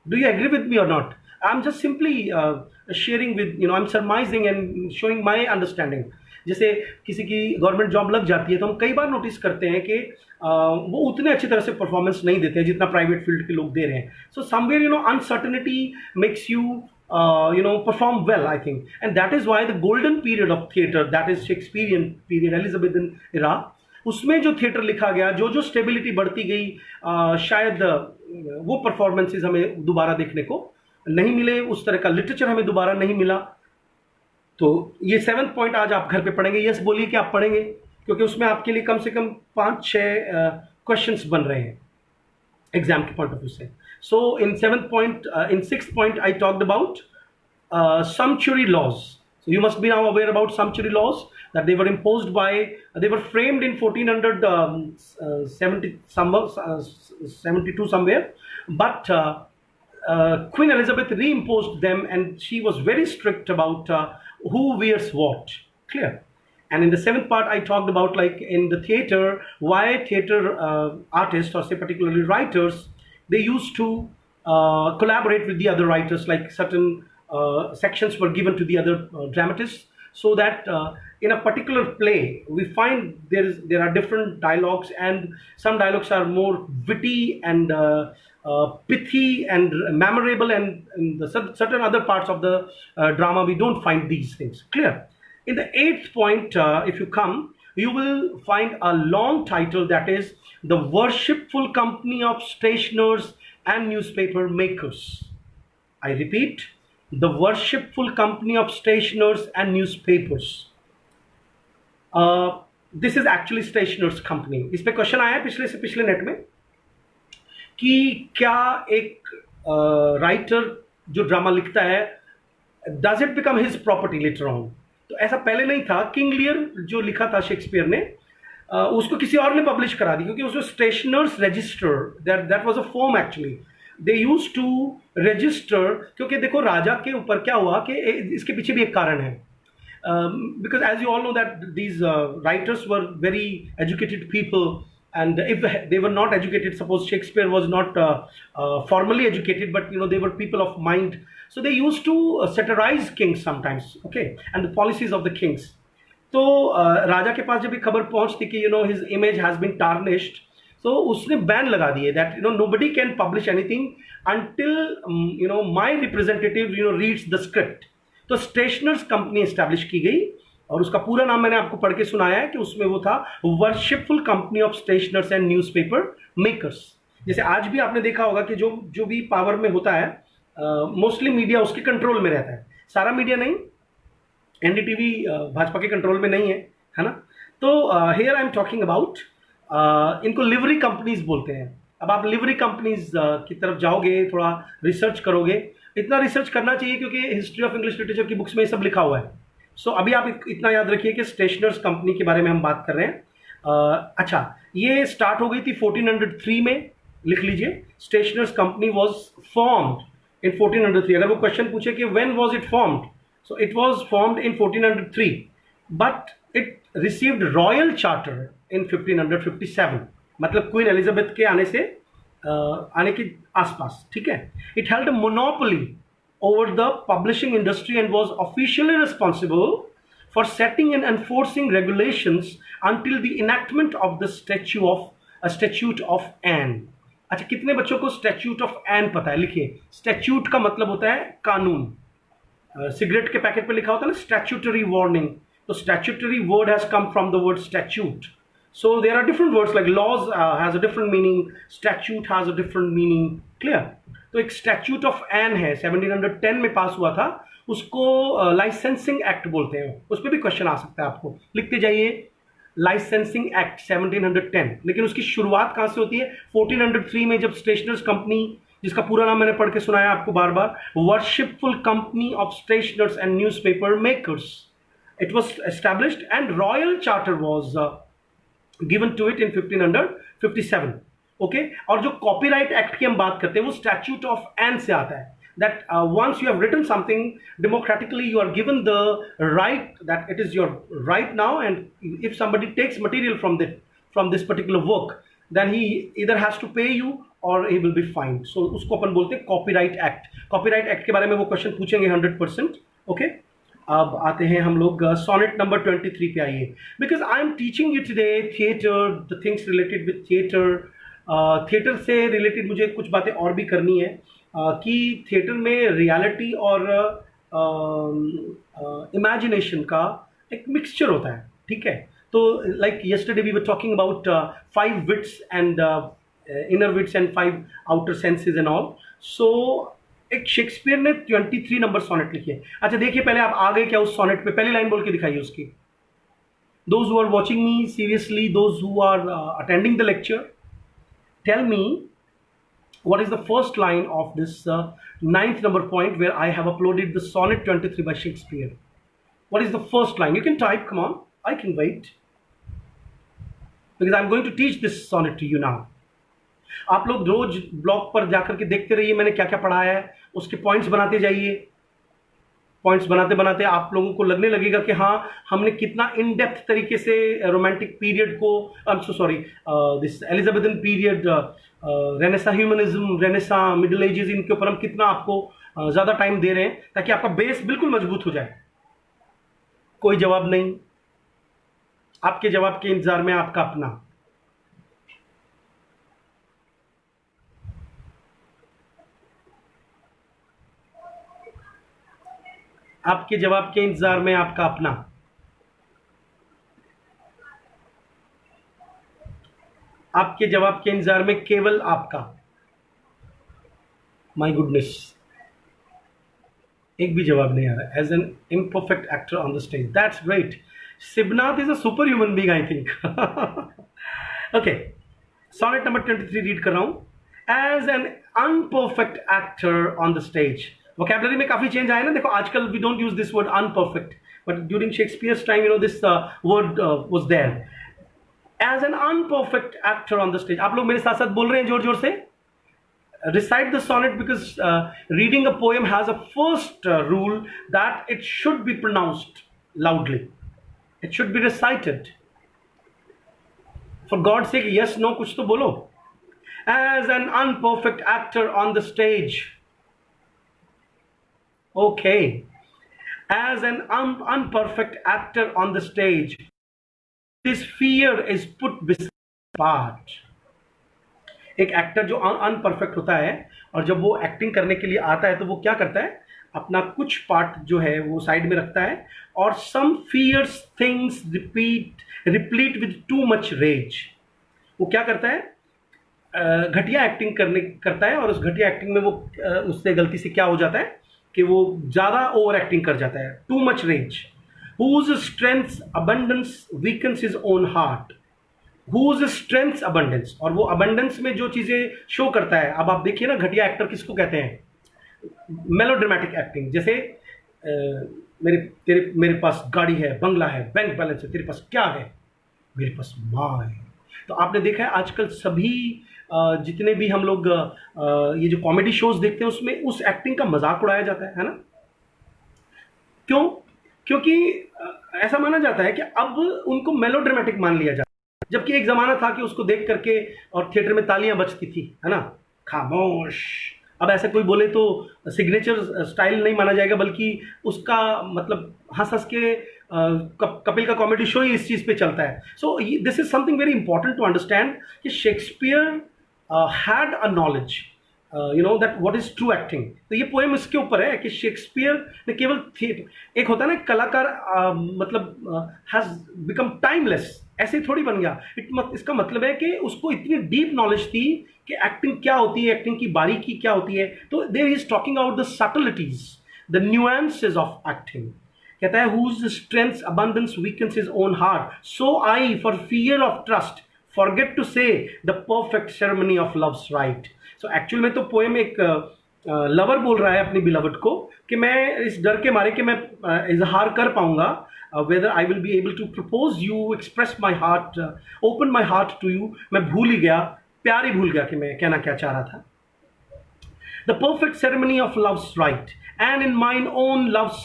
Do you agree with me or not? I'm just simply sharing with, I'm surmising and showing my understanding. जैसे किसी की गवर्नमेंट जॉब लग जाती है तो हम कई बार नोटिस करते हैं कि वो उतने अच्छी तरह से परफॉर्मेंस नहीं देते हैं जितना प्राइवेट फील्ड के लोग दे रहे हैं। So somewhere uncertainty makes you perform well, I think, and that is why the golden period of theatre, that is Shakespearean period, Elizabethan era, उसमें जो थिएटर लिखा गया, जो जो स्टेबिलिटी बढ़ती गई, शायद वो परफॉर्मेंसेस हमें दोबारा देखने को नहीं मिले, उस तरह का लिटरेचर हमें दोबारा नहीं मिला। तो ये 7th पॉइंट आज आप घर पे पढ़ेंगे। यस बोलिए कि आप पढ़ेंगे, क्योंकि उसमें आपके लिए कम से कम 5-6 क्वेश्चंस बन रहे हैं एग्जाम के पॉइंट ऑफ व्यू से। सो इन 7th point, in 6th point I talked about sumptuary laws. So you must be now aware about sumptuary laws, that they were imposed by, they were framed in 1472 somewhere, but Queen Elizabeth reimposed them, and she was very strict about who wears what. Clear? And in the 7th part, I talked about, like in the theatre, why theatre artists, or say particularly writers, they used to collaborate with the other writers, like certain sections were given to the other dramatists, so that in a particular play we find there are different dialogues, and some dialogues are more witty and pithy and memorable, and in the certain other parts of the drama we don't find these things. Clear? In the 8th point, if you come, you will find a long title, that is the Worshipful Company of Stationers and Newspaper Makers. I repeat, the Worshipful Company of Stationers and Newspapers. This is actually stationers company. इस पे question आया है पिछले net में कि क्या एक writer जो ड्रामा लिखता है, does it become his property later on. तो ऐसा पहले नहीं था. किंग लियर जो लिखा था शेक्सपियर ने, उसको किसी और ने पब्लिश करा दी, क्योंकि उसमें stationers register, that was a form actually. They use to register, क्योंकि देखो राजा के ऊपर क्या हुआ कि इसके पीछे भी एक कारण है. Because as you all know that these writers were very educated people, and if they were not educated, suppose Shakespeare was not formally educated, but they were people of mind, so they used to satirize kings sometimes, okay, and the policies of the kings. तो राजा के पास जब ये खबर पहुंचती कि his image has been tarnished, so उसने ban लगा दिए that nobody can publish anything until my representative reads the script. तो स्टेशनर्स कंपनी एस्टैब्लिश की गई, और उसका पूरा नाम मैंने आपको पढ़ के सुनाया है कि उसमें वो था worshipful company of stationers and newspaper makers. जैसे आज भी आपने देखा होगा कि जो भी पावर में होता है, मोस्टली मीडिया उसके कंट्रोल में रहता है. सारा मीडिया नहीं, एनडीटीवी भाजपा के कंट्रोल में नहीं है ना. तो here I am talking about, इनको लिवरी कंपनीज बोलते हैं. अब आप लिवरी कंपनीज की तरफ जाओगे, थोड़ा रिसर्च करोगे. इतना रिसर्च करना चाहिए क्योंकि हिस्ट्री ऑफ इंग्लिश लिटरेचर की बुक्स में ये सब लिखा हुआ है. सो अभी आप इतना याद रखिए कि स्टेशनर्स कंपनी के बारे में हम बात कर रहे हैं. अच्छा, ये स्टार्ट हो गई थी 1403 में. लिख लीजिए, stationers company was formed in 1403. अगर वो क्वेश्चन पूछे कि when was it formed, so it was formed in 1403, but it received royal charter in 1557. मतलब क्वीन एलिजाबेथ के आने के आसपास, ठीक है. It held a monopoly over the publishing industry and was officially responsible for setting and enforcing regulations until the enactment of the statute of Anne. अच्छा, कितने बच्चों को स्टैट्यूट ऑफ एन पता है? लिखिए, स्टैट्यूट का मतलब होता है कानून. सिगरेट के पैकेट पे लिखा होता है ना स्टैट्यूटरी वार्निंग. तो statutory word has come from the word statute. So there are different words like laws has a different meaning, statute has a different meaning. Clear? तो एक statute of Anne है, 1710 में पास हुआ था. उसको लाइसेंसिंग एक्ट बोलते हैं. उस पर भी क्वेश्चन आ सकता है आपको. लिखते जाइए, लाइसेंसिंग एक्ट 1710. लेकिन उसकी शुरुआत कहाँ से होती है? 1403 में, जब स्टेशनर्स कंपनी, जिसका पूरा नाम मैंने पढ़ के सुनाया आपको बार बार, worshipful company of stationers and newspaper makers, it was established and royal charter was given to it in 1557. Okay. और जो कॉपीराइट एक्ट की हम बात करते हैं वो स्टैट्यूट ऑफ एन से आता है. That once you have written something democratically, you are given the right that it is your right now, and if somebody takes material from this particular work, then he either has to pay you or he will be fined. So उसको अपन बोलते हैं copyright act. Copyright act के बारे में वो question पूछेंगे 100%. Okay. अब आते हैं हम लोग सोनेट नंबर 23 पे. आइए, because I am teaching you today theatre, the things related with theatre. Theatre से रिलेटेड मुझे कुछ बातें और भी करनी है कि थिएटर में रियलिटी और इमेजिनेशन का एक मिक्सचर होता है, ठीक है. तो like yesterday we were talking about 5 wits and inner wits and 5 outer senses and all. So एक शेक्सपियर ने 23 नंबर सोनेट लिखी है. अच्छा, देखिए, पहले आप आ गए क्या उस सोनेट पे? पहली लाइन बोल के दिखाइए उसकी. Those who are watching me seriously, those who are attending the lecture, tell me what is the first line of this 9th number point where I have uploaded the sonnet 23 by Shakespeare. What is the first line? You can type, come on, I can wait, because I'm going to teach this sonnet to you now. आप लोग रोज blog पर जाकर के देखते रहिए मैंने क्या क्या पढ़ाया है, उसके पॉइंट्स बनाते जाइए. पॉइंट्स बनाते बनाते आप लोगों को लगने लगेगा कि हाँ, हमने कितना इन डेप्थ तरीके से रोमांटिक पीरियड को, I am so sorry, this Elizabethan period, Renaissance humanism, Renaissance, middle ages, इनके ऊपर हम कितना आपको ज़्यादा टाइम दे रहे हैं ताकि आपका बेस बिल्कुल मजबूत हो जाए. कोई जवाब नहीं, आपके जवाब के इंतजार में आपका अपना. आपके जवाब के इंतजार में आपका अपना. आपके जवाब के इंतजार में केवल आपका। माय गुडनेस, एक भी जवाब नहीं आ रहा। As an imperfect actor on the stage, that's great. Shivnath is a super human being I think. Okay, sonnet number 23 read कर रहा हूं। As an unperfect actor on the stage, vocabulary में काफी चेंज आया ना। देखो आजकल we don't use this word unperfect, but during Shakespeare's time you know this word was there. As an unperfect actor on the stage, आप लोग मेरे साथ साथ बोल रहे हैं जोर जोर से। Recite the sonnet, because reading a poem has a first rule that it should be pronounced loudly. It should be recited. For God's sake, yes, no, kuch to bolo. As an unperfect actor on the stage. Okay. As an unperfect actor on the stage, this fear is put beside part. एक actor जो imperfect होता है और जब वो acting करने के लिए आता है तो वो क्या करता है, अपना कुछ पार्ट जो है वो साइड में रखता है और some fierce things replete with too much rage. वो क्या करता है, घटिया एक्टिंग करता है और उस घटिया एक्टिंग में वो उससे गलती से क्या हो जाता है कि वो ज़्यादा ओवर एक्टिंग कर जाता है। Too much rage. Whose strength abundance weakens his own heart. Whose strengths abundance, और वो abundance में जो चीजें शो करता है। अब आप देखिए ना, घटिया एक्टर किसको कहते हैं, मेलोड्रामेटिक एक्टिंग। जैसे मेरे पास गाड़ी है, बंगला है, बैंक बैलेंस है, तेरे पास क्या है, मेरे पास माँ है। तो आपने देखा है आजकल सभी जितने भी हम लोग ये जो कॉमेडी शोज देखते हैं उसमें उस एक्टिंग का मजाक उड़ाया जाता है ना। क्यों? क्योंकि ऐसा माना जाता है कि अब उनको मेलोड्रामेटिक मान लिया जाता है। जबकि एक जमाना था कि उसको देख करके और थिएटर में तालियां बजती थी, है ना, खामोश। अब ऐसा कोई बोले तो सिग्नेचर स्टाइल नहीं माना जाएगा, बल्कि उसका मतलब हंस हंस के कपिल का कॉमेडी शो ही इस चीज पे चलता है। So this is something very important to understand कि Shakespeare had a knowledge you know that what is true acting. तो ये पोएम इसके ऊपर है कि शेक्सपियर ने केवल थिएटर, एक होता है ना कलाकार मतलब हैज बिकम टाइमलेस, ऐसे थोड़ी बन गया। इसका मतलब है कि उसको इतनी डीप नॉलेज थी कि एक्टिंग क्या होती है, एक्टिंग की बारीकी क्या होती है। तो there is talking about the subtleties, the nuances of acting. कहता है whose strength's abundance weakens his own heart, so I for fear of trust forget to say the perfect ceremony of love's rite. So actual में तो poem एक lover बोल रहा है अपनी beloved को कि मैं इस डर के मारे कि मैं इजहार कर पाऊंगा, whether I will be able to propose you, express my heart, open my heart to you, मैं भूल ही गया, प्यार ही भूल गया कि मैं कहना क्या चाह रहा था। The perfect ceremony of love's right, and in mine own love's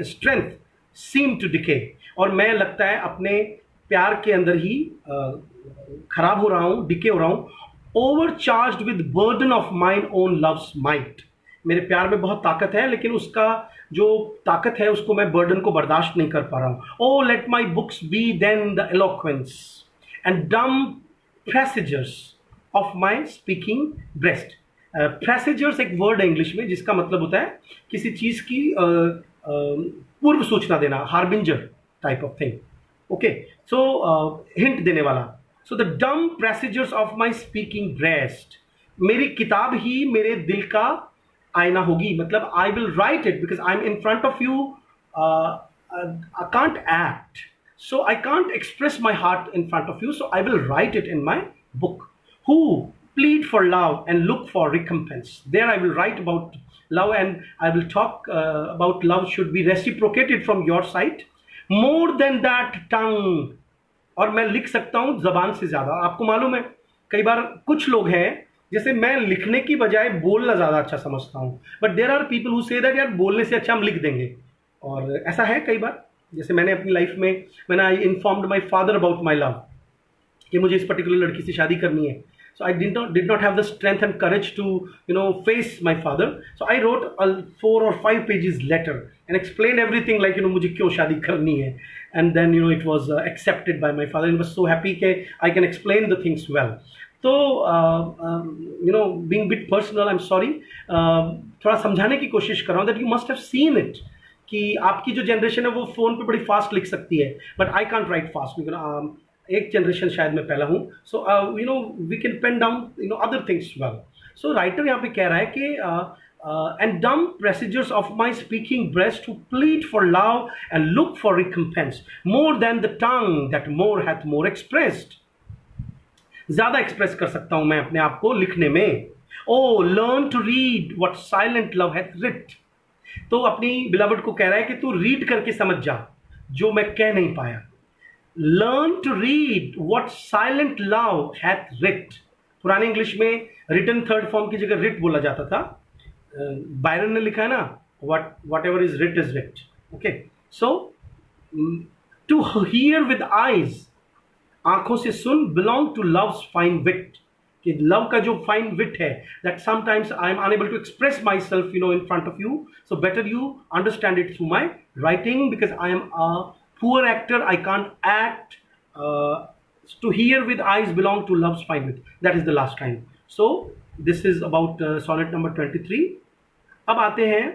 strength seem to decay, और मैं लगता है अपने प्यार के अंदर ही खराब हो रहा हूँ, डिके हो रहा हूँ। Overcharged with burden of mine own love's might, मेरे प्यार में बहुत ताकत है लेकिन उसका जो ताकत है उसको मैं बर्डन को बर्दाश्त नहीं कर पा रहा हूँ। O let my books be then the eloquence and dumb presagers of my speaking breast. Presagers एक वर्ड है इंग्लिश में जिसका मतलब होता है किसी चीज़ की पूर्व सूचना देना, harbinger type of thing. Okay, so hint देने वाला। So the dumb presagers of my speaking breast, मेरी किताब ही मेरे दिल का आईना होगी। मतलब I will write it because I am in front of you, I can't act, so I can't express my heart in front of you, so I will write it in my book. Who plead for love and look for recompense, there I will write about love and I will talk about love should be reciprocated from your side more than that tongue, और मैं लिख सकता हूँ जबान से ज़्यादा। आपको मालूम है कई बार कुछ लोग हैं जैसे मैं लिखने की बजाय बोलना ज़्यादा अच्छा समझता हूँ, but there are people who say that यार बोलने से अच्छा हम लिख देंगे। और ऐसा है कई बार, जैसे मैंने अपनी लाइफ में मैंने I informed my father about my love कि मुझे इस पर्टिकुलर लड़की से शादी करनी है। So I did not have the strength and courage to face my father. So I wrote a 4 or 5 pages letter and explained everything like मुझे क्यों शादी करनी है, and then it was accepted by my father and was so happy that I can explain the things well. So being bit personal, I'm sorry, थोड़ा समझाने की कोशिश कर रहा हूँ that you must have seen it कि आपकी जो जनरेशन है वो फ़ोन पे बड़ी फास्ट लिख सकती है, but I can't write fast because एक जनरेशन शायद मैं पहला हूँ. So you know we can pen down other things well. So writer यहाँ पे कह रहा है कि and dumb procedures of my speaking breast to plead for love and look for recompense more than the tongue that more hath more expressed. ज्यादा express कर सकता हूं मैं अपने आप को लिखने में. O learn to read what silent love hath writ. तो अपनी बिलवड को कह रहा है कि तू रीड करके समझ जा जो मैं कह नहीं पाया. Learn to read what silent love hath writ. पुराने इंग्लिश में रिटन थर्ड फॉर्म की जगह रिट बोला जाता था. बायरन ने लिखा है ना, whatever is writ is writ. Okay, so to hear with eyes, आंखों से सुन, belong to love's fine wit. कि लव का जो फाइन विट है, that sometimes I am unable to express myself in front of you, so better you understand it through my writing because I am a poor actor, I can't act. To hear with eyes belong to love's fine wit. That is the last time. So this is about sonnet number 23. अब आते हैं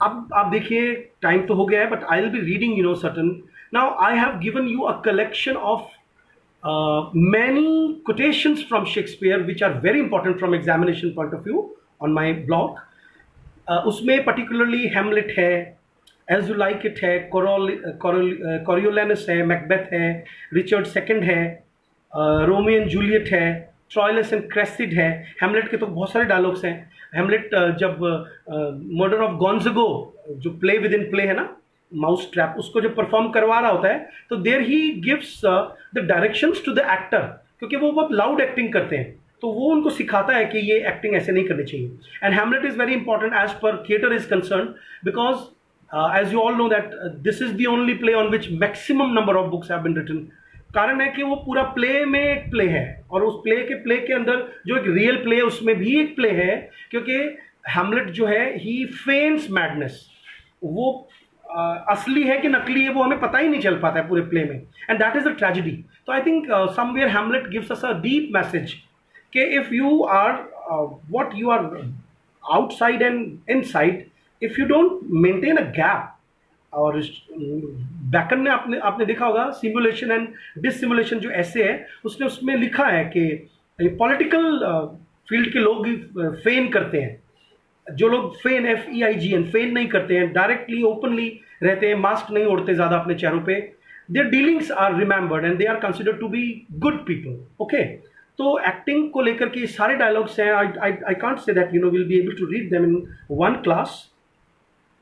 अब आप देखिए time तो हो गया है, but I will be reading certain. Now I have given you a collection of many quotations from Shakespeare which are very important from examination point of view on my blog. उसमें particularly Hamlet है, as you like it है, कोरियोलैनस है, Macbeth है, Richard second है, Romeo and Juliet है, Troilus and क्रेसिड है. हेमलेट के तो बहुत सारे डायलॉग्स हैं. हेमलेट जब मर्डर ऑफ गॉन्जागो जो प्ले विद इन प्ले है ना, माउस ट्रैप, उसको जब परफॉर्म करवा रहा होता है तो there he gives the directions to the actor, क्योंकि वो बहुत लाउड एक्टिंग करते हैं तो वो उनको सिखाता है कि ये एक्टिंग ऐसे नहीं करनी चाहिए. And Hamlet is very important as per theatre is concern because as you all know that this is the only play on which maximum number of books have been written. कारण है कि वो पूरा play में एक play है, और उस प्ले के अंदर जो एक रियल प्ले है उसमें भी एक प्ले है, क्योंकि हैमलेट जो है ही फेन्स मैडनेस. वो असली है कि नकली है वो हमें पता ही नहीं चल पाता है पूरे प्ले में, and that is a tragedy. तो I think somewhere Hamlet gives us a deep message कि if you are what you are outside and inside, if you don't maintain a gap. और बैकन ने आपने देखा होगा simulation and डिससिमुलेशन जो ऐसे है, उसने उसमें लिखा है कि पॉलिटिकल फील्ड के लोग फेन करते हैं. जो लोग फेन FEIGN फेन नहीं करते हैं, डायरेक्टली ओपनली रहते हैं, मास्क नहीं ओढ़ते ज़्यादा अपने चेहरों पे, their dealings are remembered and they are considered to be good people. Okay, तो एक्टिंग को लेकर के सारे डायलॉग्स हैं. I can't say that will be able to read them in one class,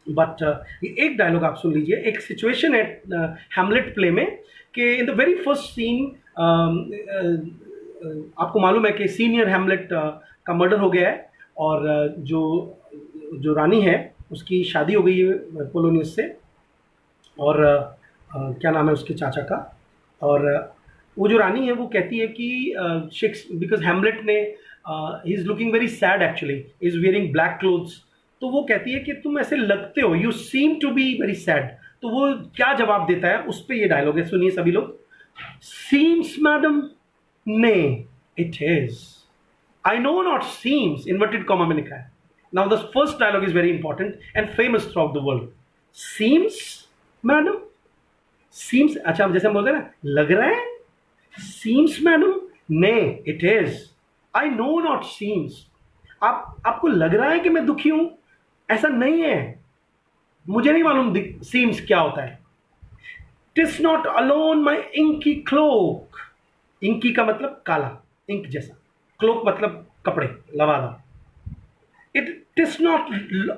but एक डायलॉग आप सुन लीजिए. एक सिचुएशन है हैमलेट प्ले में कि in the very first scene आपको मालूम है कि सीनियर हैमलेट का मर्डर हो गया है, और जो रानी है उसकी शादी हो गई है पोलोनियस से, और क्या नाम है उसके चाचा का. और वो जो रानी है वो कहती है कि बिकॉज हैमलेट ने he is looking very sad actually, is wearing black clothes, तो वो कहती है कि तुम ऐसे लगते हो, you seem to be very sad. तो वो क्या जवाब देता है, उस पर ये डायलॉग है, सुनिए सभी लोग. Seems madam, nay it is. I know not seems, inverted comma में लिखा है. Now the first dialogue is very important and famous throughout the world. Seems madam, seems, अच्छा जैसे हम बोलते हैं ना, लग रहा है. Seems madam, nay it is. I know not seems. आपको लग रहा है कि मैं दुखी हूं, ऐसा नहीं है, मुझे नहीं मालूम सीम्स क्या होता है. TISS not alone my inky cloak. Inky का मतलब काला, इंक जैसा, क्लोक मतलब कपड़े, लवादा. It TISS not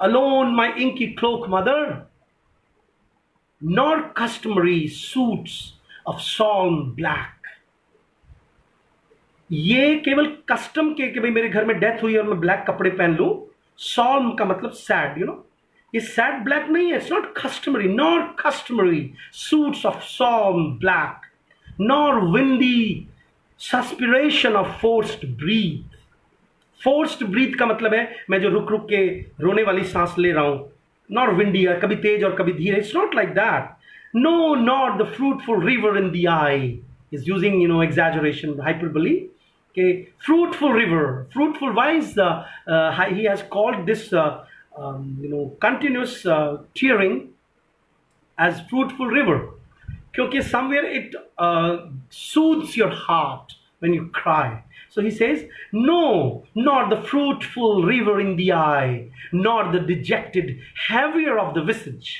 alone my inky cloak mother, nor customary suits of solemn black. ये केवल कस्टम के कि भाई मेरे घर में डेथ हुई और मैं ब्लैक कपड़े पहन लूं. सॉल्म का मतलब सैड, ये सैड ब्लैक नहीं है. It's not customary, nor customary suits of solemn black, nor windy suspiration of forced breath. Forced breath का मतलब है मैं जो रुक रुक के रोने वाली सांस ले रहा हूं. नॉर विंडी, कभी तेज और कभी धीरे. It's not like that. No, not the fruitful river in the eye. Is using exaggeration, hyperbole. Okay, fruitful river. Fruitful, why is he has called this continuous tearing as fruitful river. क्योंकि somewhere it soothes your heart when you cry. So he says, no, not the fruitful river in the eye, nor the dejected heavier of the visage.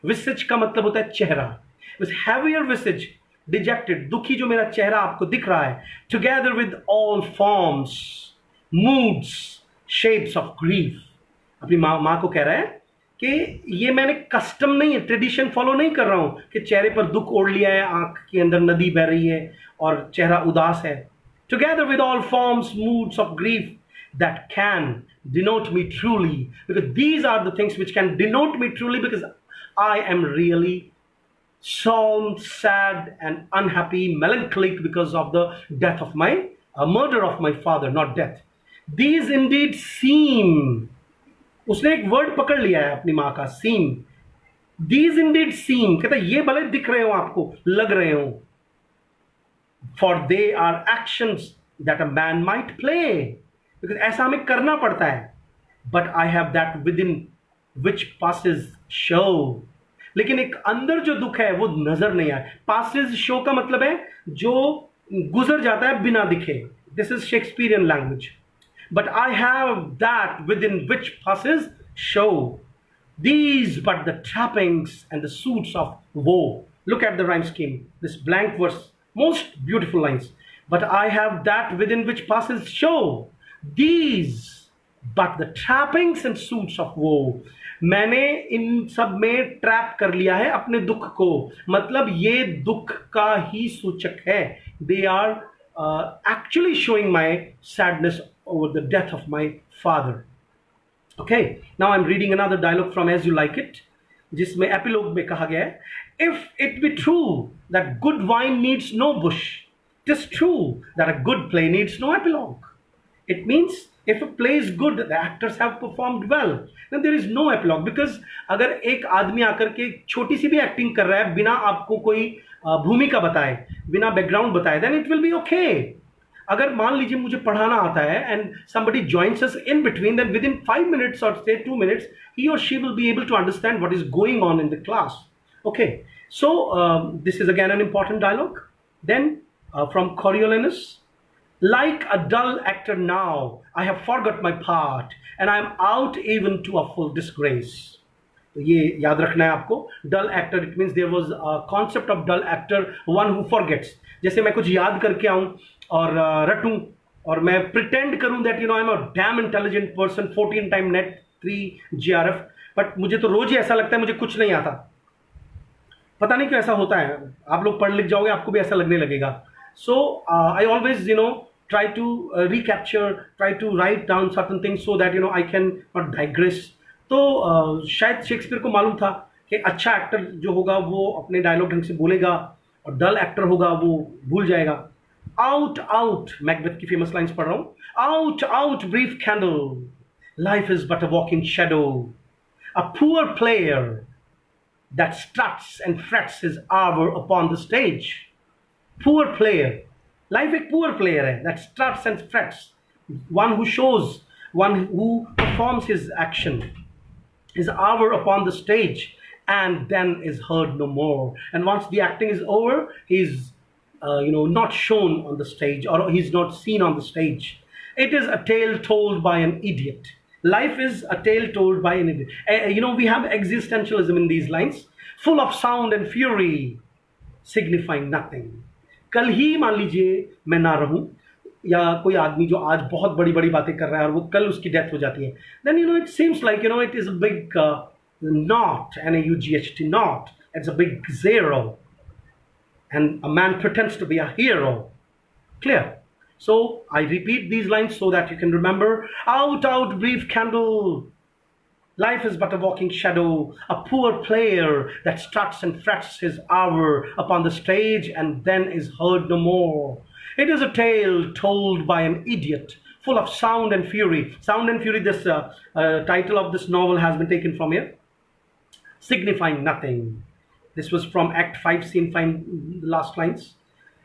Visage का मतलब होता है चेहरा. This heavier visage, dejected, दुखी जो मेरा चेहरा आपको दिख रहा है, together with all forms, moods, shapes of grief. अपनी माँ को कह रहा है कि ये मैंने कस्टम नहीं है, ट्रेडिशन फॉलो नहीं कर रहा हूं कि चेहरे पर दुख ओढ़ लिया है, आंख के अंदर नदी बह रही है और चेहरा उदास है. Together with all forms, moods of grief that can denote me truly, because these are the things which can denote me truly, because I am really solemn, sad and unhappy, melancholic because of the death of my murder of my father, not death. These indeed seem, उसने एक word पकड़ लिया है अपनी माँ का, seem. These indeed seem, कहता ये भले दिख रहे हो आपको, लग रहे हो, for they are actions that a man might play, because ऐसा हमें करना पड़ता है. But I have that within which passes show. लेकिन एक अंदर जो दुख है वो नजर नहीं आए. Passes show का मतलब है जो गुजर जाता है बिना दिखे. This is Shakespearean language. But I have that within which passes show. These but the trappings and the suits of woe. Look at the rhyme scheme. This blank verse, most beautiful lines. But I have that within which passes show. These but the trappings and suits of woe. मैंने इन सब में trap कर लिया है अपने दुख को. मतलब ये दुख का ही सूचक है. They are actually showing my sadness over the death of my father. Okay, now I'm reading another dialogue from As You Like It, जिसमें epilogue में कहा गया है, if it be true that good wine needs no bush, 'tis true that a good play needs no epilogue. It means if a play is good, the actors have performed well, then there is no epilogue. Because अगर एक आदमी आकर के छोटी सी भी acting कर रहा है बिना आपको कोई भूमिका बताए, बिना बैकग्राउंड बताए, then it will be okay. अगर मान लीजिए मुझे पढ़ाना आता है and somebody joins us in between, then within 5 minutes or say 2 minutes, he or she will be able to understand what is going on in the class. Okay, so this is again an important dialogue. Then from Coriolanus, like a dull actor now, I have forgot my part and I am out even to a full disgrace. तो ये याद रखना है आपको. Dull actor, it means there was a concept of dull actor, one who forgets. जैसे मैं कुछ याद करके आऊं और रटूं और मैं प्रिटेंड करूं that you know I am a dam intelligent person, 14 time net, 3 JRF, but मुझे तो रोज ही ऐसा लगता है मुझे कुछ नहीं आता. पता नहीं क्यों ऐसा होता है. आप लोग पढ़ लिख जाओगे आपको भी ऐसा लगने लगेगा. So I always you know try to recapture, try to write down certain things so that you know I can not digress. तो शायद शेक्सपियर को मालूम था कि अच्छा एक्टर जो होगा वो अपने डायलॉग ढंग से बोलेगा और डल एक्टर होगा वो भूल जाएगा. आउट आउट, मैकबेथ की फेमस लाइंस पढ़ रहा हूँ. Out out brief candle, life is but a walking shadow, a poor player that struts and frets his hour upon the stage. Poor player. Life एक poor player है that struts and frets. One who shows, one who performs his action, his hour upon the stage, and then is heard no more. And once the acting is over, he's not shown on the stage, or he's not seen on the stage. It is a tale told by an idiot. Life is a tale told by an idiot. We have existentialism in these lines, full of sound and fury, signifying nothing. कल ही मान लीजिए मैं ना रहूं, या कोई आदमी जो आज बहुत बड़ी बड़ी बातें कर रहा है और वो कल उसकी डेथ हो जाती है, then it seems like it is a big not, NAUGHT, not. It's a big zero, and a man pretends to be a hero. Clear? So I repeat these lines so that you can remember. Out, out, brief candle. Life is but a walking shadow, a poor player that struts and frets his hour upon the stage and then is heard no more. It is a tale told by an idiot, full of sound and fury. Sound and fury, this title of this novel has been taken from here. Signifying nothing. This was from Act 5, Scene 5, the last lines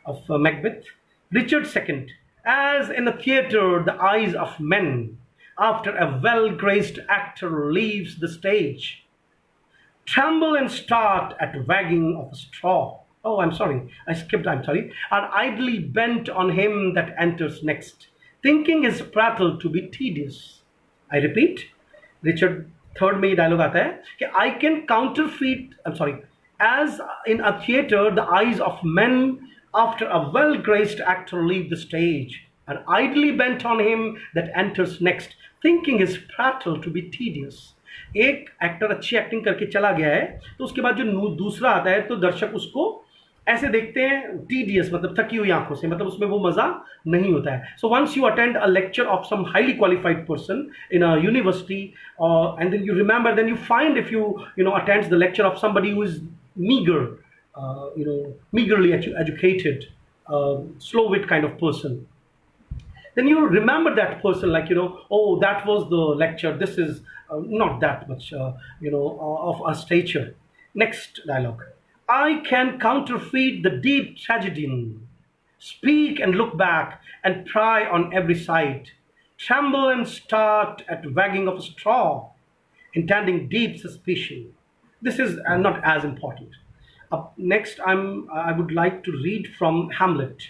of Macbeth. Richard II, as in a theatre the eyes of men, after a well-graced actor leaves the stage, tremble and start at wagging of a straw. Oh, I'm sorry, I skipped, I'm sorry. Are idly bent on him that enters next, thinking his prattle to be tedious. I repeat, Richard third में ये dialogue आता है कि I can counterfeit, I am sorry, as in a theatre the eyes of men after a well-graced actor leave the stage are idly bent on him that enters next, thinking his prattle to be tedious. एक actor अच्छी acting करके चला गया है तो उसके बाद जो दूसरा आता है तो दर्शक उसको ऐसे देखते हैं, टीडियस मतलब थकी हुई आंखों से, मतलब उसमें वो मजा नहीं होता है. So once you attend a lecture of some highly qualified person in a university and then you remember, then you find if you know attends the lecture of somebody who is meager, meagerly educated, slow-wit kind of person, then you remember that person like, oh, that was the lecture, this is not that much, of a stature. Next dialogue. I can counterfeit the deep tragedy, speak and look back and pry on every side, tremble and start at wagging of a straw, intending deep suspicion. This is not as important. Next, I would like to read from Hamlet.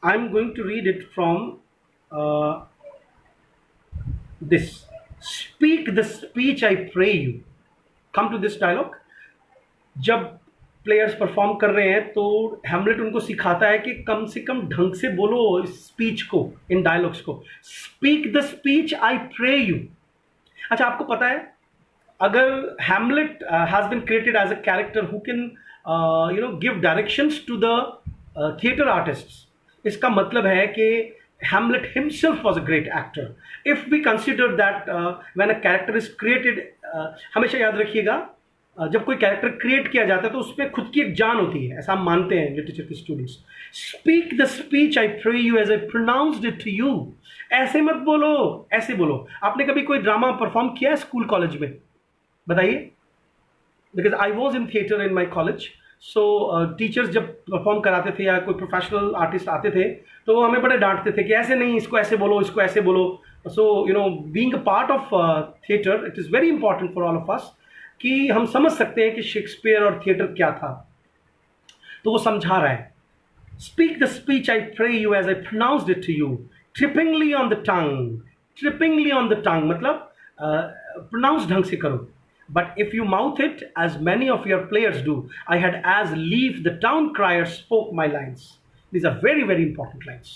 I'm going to read it from this. Speak the speech, I pray you. Come to this dialogue. जब players perform कर रहे हैं तो Hamlet उनको सिखाता है कि कम से कम ढंग से बोलो इस स्पीच को, इन डायलॉग्स को. Speak the speech, I pray you. अच्छा, आपको पता है अगर Hamlet has been created as a character who can give directions to the theatre artists, इसका मतलब है कि Hamlet himself was a great actor. If we consider that when a character is created, हमेशा याद रखिएगा जब कोई कैरेक्टर क्रिएट किया जाता है तो उसमें खुद की एक जान होती है, ऐसा हम मानते हैं लिटरेचर के students. Speak the speech, I pray you as I pronounced it to you. ऐसे मत बोलो, ऐसे बोलो. आपने कभी कोई ड्रामा परफॉर्म किया है स्कूल कॉलेज में? बताइए. Because I was in theatre in my college. So teachers जब परफॉर्म कराते थे या कोई प्रोफेशनल आर्टिस्ट आते थे तो हमें बड़े डांटते थे कि ऐसे नहीं, इसको ऐसे बोलो, इसको ऐसे बोलो. So being a part of theatre, it is very important for all of us कि हम समझ सकते हैं कि शेक्सपियर और थिएटर क्या था. तो वो समझा रहा है. Speak the speech, I pray you as I pronounced it to you, trippingly on the tongue. Trippingly on the tongue मतलब प्रोनाउंस ढंग से करो. But if you mouth it as many of your players do, I had as lief the town crier spoke my lines. These are very very important lines.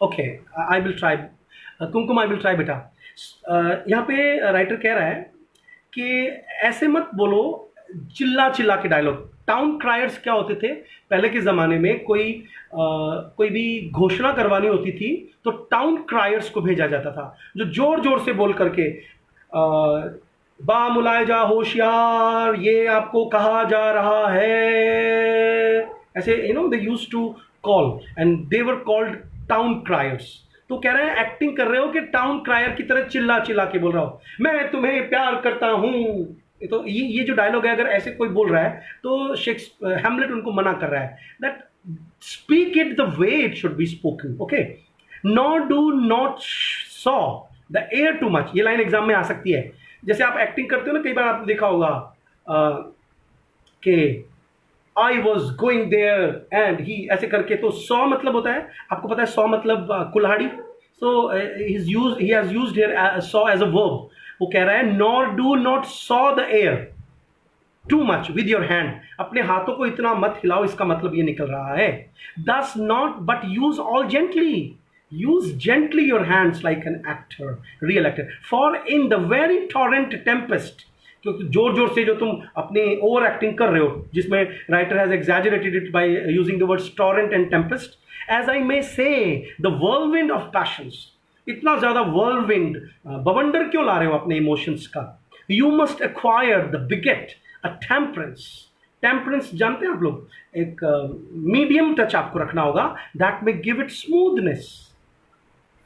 Okay, I will try. Kumkum, I will try बेटा. यहाँ पे writer कह रहा है कि ऐसे मत बोलो चिल्ला चिल्ला के डायलॉग. टाउन क्रायर्स क्या होते थे पहले के ज़माने में? कोई भी घोषणा करवानी होती थी तो टाउन क्रायर्स को भेजा जाता था, जो जोर जोर से बोल करके बा मुलायजा होशियार, ये आपको कहा जा रहा है, ऐसे they used to call and they were called town criers. तो कह रहे हैं एक्टिंग कर रहे हो कि टाउन क्रायर की तरह चिल्ला चिल्ला के बोल रहा हो, मैं तुम्हें प्यार करता हूँ. तो ये जो डायलॉग है, अगर ऐसे कोई बोल रहा है तो हैमलेट उनको मना कर रहा है that speak it the way it should be spoken. Okay, not do not saw the air too much. ये लाइन एग्जाम में आ सकती है. जैसे आप एक्टिंग करते हो ना, कई बार आपने देखा होगा कि I was going there and he, ऐसे करके. तो सॉ मतलब होता है, आपको पता है सॉ मतलब कुल्हाड़ी. So he has used here saw as a verb. वो कह रहा है nor do not saw the air too much with your hand. अपने हाथों को इतना मत हिलाओ, इसका मतलब ये निकल रहा है. दस not but use all gently. Use gently your hands like an actor, real actor. For in the very torrent Tempest, क्योंकि जोर जोर से जो तुम अपनी ओवर एक्टिंग कर रहे हो, जिसमें writer has exaggerated it by using the words torrent and tempest, as I may say the व्हर्लविंड of patience. इतना ज्यादा व्हर्लविंड, बवंडर क्यों ला रहे हो अपने इमोशंस का? You must acquire the बिगेट a temperance. Temperance जानते हैं आप लोग? एक मीडियम टच आपको रखना होगा, that may give it smoothness.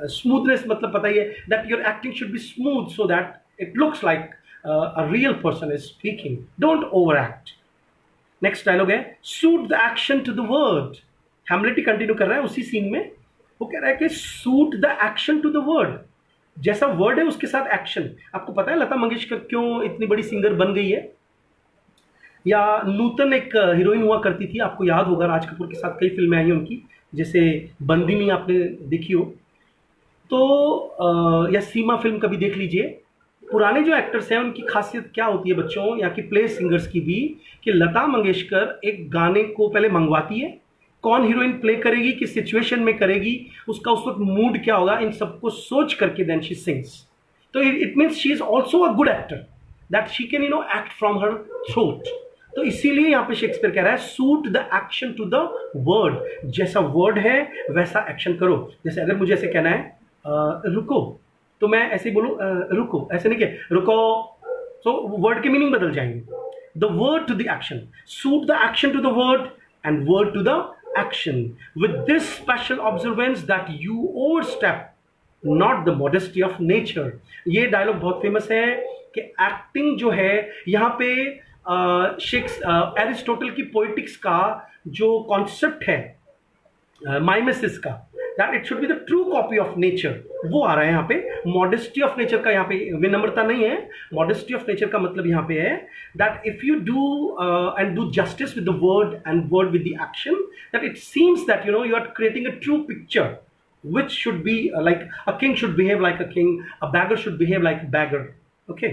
Smoothness मतलब पता ही है, that your acting should be smooth so that it looks like a real person is speaking. Don't overact. Next dialogue है suit the action to the word. Hamlet he continue कर रहा है उसी scene में. वो कह रहा है कि suit the action to the word. जैसा वर्ड है उसके साथ एक्शन। आपको पता है लता मंगेशकर क्यों इतनी बड़ी सिंगर बन गई है? या नूतन एक हीरोइन हुआ करती थी, आपको याद होगा, राज कपूर के साथ कई फिल्में आई हैं उनकी, जैसे बंदिनी आपने देखी हो तो, या सीमा फिल्म कभी देख लीजिए। पुराने जो एक्टर्स हैं उनकी खासियत क्या होती है बच्चों, या कि प्ले सिंगर्स की भी, कि लता मंगेशकर एक गाने को पहले मंगवाती है, कौन हीरोइन प्ले करेगी, किस सिचुएशन में करेगी, उसका उस वक्त मूड क्या होगा, इन सबको सोच करके देन शी सिंग्स। तो it means she is also a good actor, that she can act from her throat. तो इसीलिए यहाँ पे शेक्सपियर कह रहा है suit the action to the word, जैसा वर्ड है वैसा एक्शन करो। जैसे अगर मुझे ऐसे कहना है रुको, तो मैं ऐसे ही बोलूँ रुको, ऐसे नहीं कि रुको, तो वर्ड के मीनिंग बदल जाएंगे। The word to the action, suit the action to the word and word to the action with this special observance that you overstep not the modesty of nature. ये डायलॉग बहुत famous है कि acting जो है यहाँ पे Aristotle की poetics का जो कॉन्सेप्ट है माइमेसिस का, that it should be the true copy of nature, वो आ रहा है यहाँ पे। मॉडेस्टी ऑफ नेचर का यहाँ पे विनम्रता नहीं है, मॉडेस्टी ऑफ नेचर का मतलब यहाँ पे है that if you do and do justice with the word and word with the action, that it seems that you are creating a true picture which should be like a king should behave like a king, a beggar should behave like a beggar. Okay.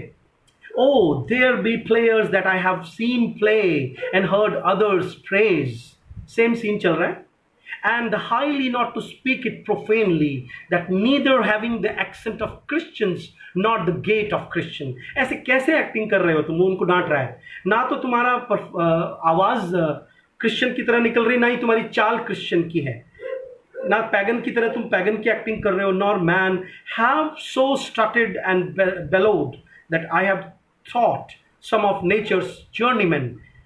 Oh, there be players that I have seen play and heard others praise. Same scene चल रहा है. And highly not to speak it profanely, that neither having the accent of Christians nor the gait of Christian. ऐसे कैसे acting कर रहे हो तुम? उनको डांट रहा है, ना तो तुम्हारा आवाज क्रिश्चियन की तरह निकल रही, ना ही तुम्हारी चाल क्रिश्चियन की है, ना पैगन की तरह तुम पैगन की एक्टिंग कर रहे हो। Nor man have so strutted and bellowed that I have thought some of nature's journeyman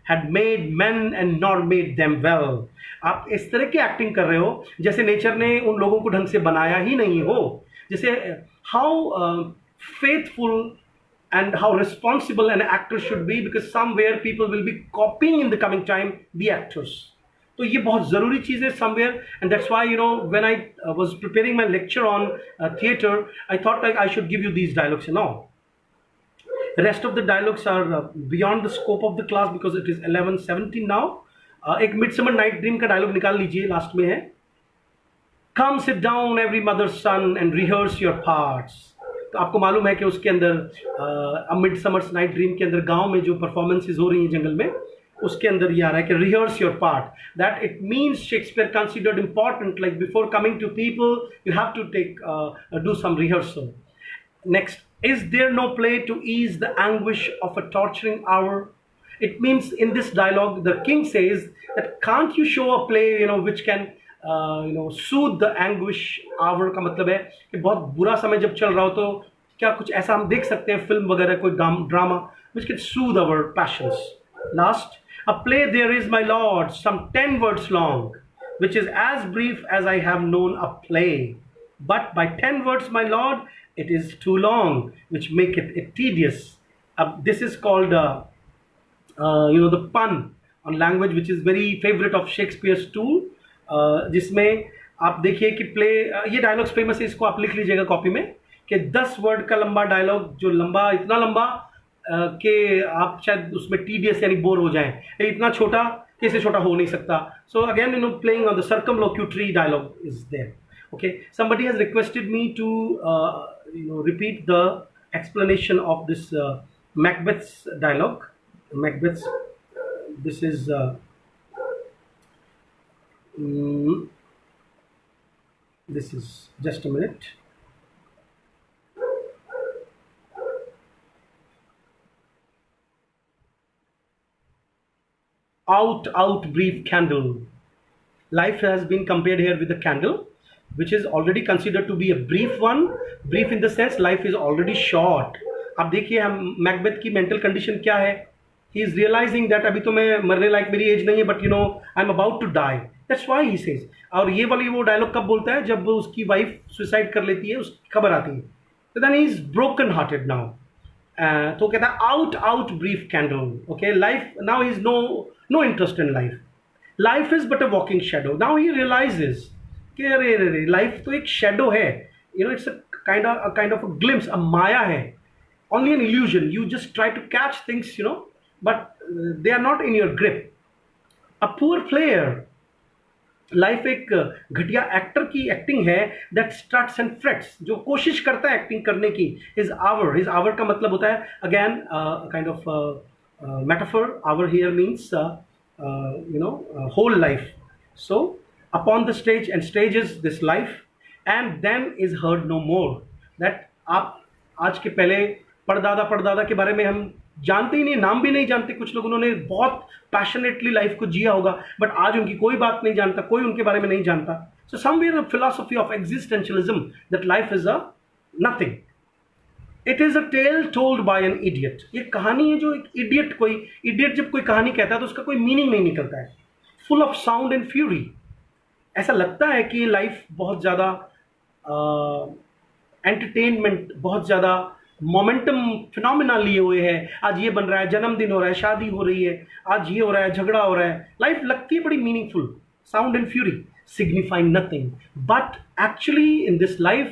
had made man and nor made them well. आप इस तरह की एक्टिंग कर रहे हो जैसे नेचर ने उन लोगों को ढंग से बनाया ही नहीं हो। जैसे how faithful and how responsible an actor should be, because somewhere people will be copying in the coming time the actors. तो ये बहुत ज़रूरी चीज़ है somewhere, and that's why when I was preparing my lecture on theatre, I thought like I should give you these dialogues and all. The rest of the dialogues are beyond the scope of the class because it is 11:17 now. एक Midsummer Night Dream का dialogue निकाल लीजिए, last में है Come sit down every mother's son and rehearse your parts. तो आपको मालूम है कि उसके अंदर मिडसमर्स नाइट ड्रीम के अंदर गांव में जो परफॉर्मेंसेज हो रही हैं जंगल में, उसके अंदर ये आ रहा है कि rehearse your part, that it means Shakespeare considered important like before coming to people you have to take do some rehearsal. Next, is there no play to ease the anguish of a torturing hour. It means in this dialogue the king says that can't you show a play which can soothe the anguish hour. का मतलब है कि बहुत बुरा समय जब चल रहा हो तो क्या कुछ ऐसा हम देख सकते हैं फिल्म वगैरह, कोई drama which can soothe our passions. Last, a play there is my lord some 10 words long, which is as brief as I have known a play, but by 10 words my lord it is too long, which make it tedious. This is called the pun on language, which is very favorite of Shakespeare's tool, जिसमें आप देखिए कि play, ये dialogues famous है, इसको आप लिख लीजिएगा कॉपी में, कि 10 वर्ड का लंबा डायलॉग, जो लंबा, इतना लंबा कि आप शायद उसमें टीडियस यानी बोर हो जाएं, इतना छोटा कैसे छोटा हो नहीं सकता. So again playing on the circumlocutory dialogue is there. Okay, somebody has requested me to repeat the explanation of this Macbeth's dialogue. Macbeth's, this is this is just a minute. Out, brief candle. Life has been compared here with a candle, which is already considered to be a brief one. Brief in the sense life is already short. अब देखिए हम Macbeth की mental condition क्या है. He is realizing that अभी तो मैं मरने लायक मेरी एज नहीं है, but I'm about to die. That's why he says. और ये वाली वो डायलॉग कब बोलता है, जब उसकी वाइफ सुसाइड कर लेती है, उसकी खबर आती है. So then he is broken hearted now. तो कहता है out brief candle. Okay, life now he is no interest in life. Life is but a walking shadow. Now he realizes कि अरे लाइफ तो एक शेडो है, it's kind of a glimpse, a maya hai, only an illusion. You just try to catch things, but they are not in your grip. A poor player, life एक घटिया actor की acting है, that starts and frets, जो कोशिश करता है acting करने की. इज आवर का मतलब होता है again kind of metaphor. Hour here means whole life. So upon the stage, and stage is this life, and then is heard no more. That आप आज के पहले परदादा के बारे में हम जानते ही नहीं, नाम भी नहीं जानते. कुछ लोग उन्होंने बहुत पैशनेटली लाइफ को जिया होगा, बट आज उनकी कोई बात नहीं जानता, कोई उनके बारे में नहीं जानता. So somewhere a philosophy of existentialism that life is a nothing. It is a tale told by an idiot. ये कहानी है जो एक इडियट जब कोई कहानी कहता है तो उसका कोई मीनिंग नहीं निकलता है. Full of sound and fury. ऐसा लगता है कि लाइफ बहुत ज़्यादा एंटरटेनमेंट, बहुत ज़्यादा मोमेंटम फिनोमिना लिए हुए है. आज ये बन रहा है, जन्मदिन हो रहा है, शादी हो रही है, आज ये हो रहा है, झगड़ा हो रहा है. लाइफ लगती है बड़ी meaningful, sound and fury, signifying nothing. But actually in this life,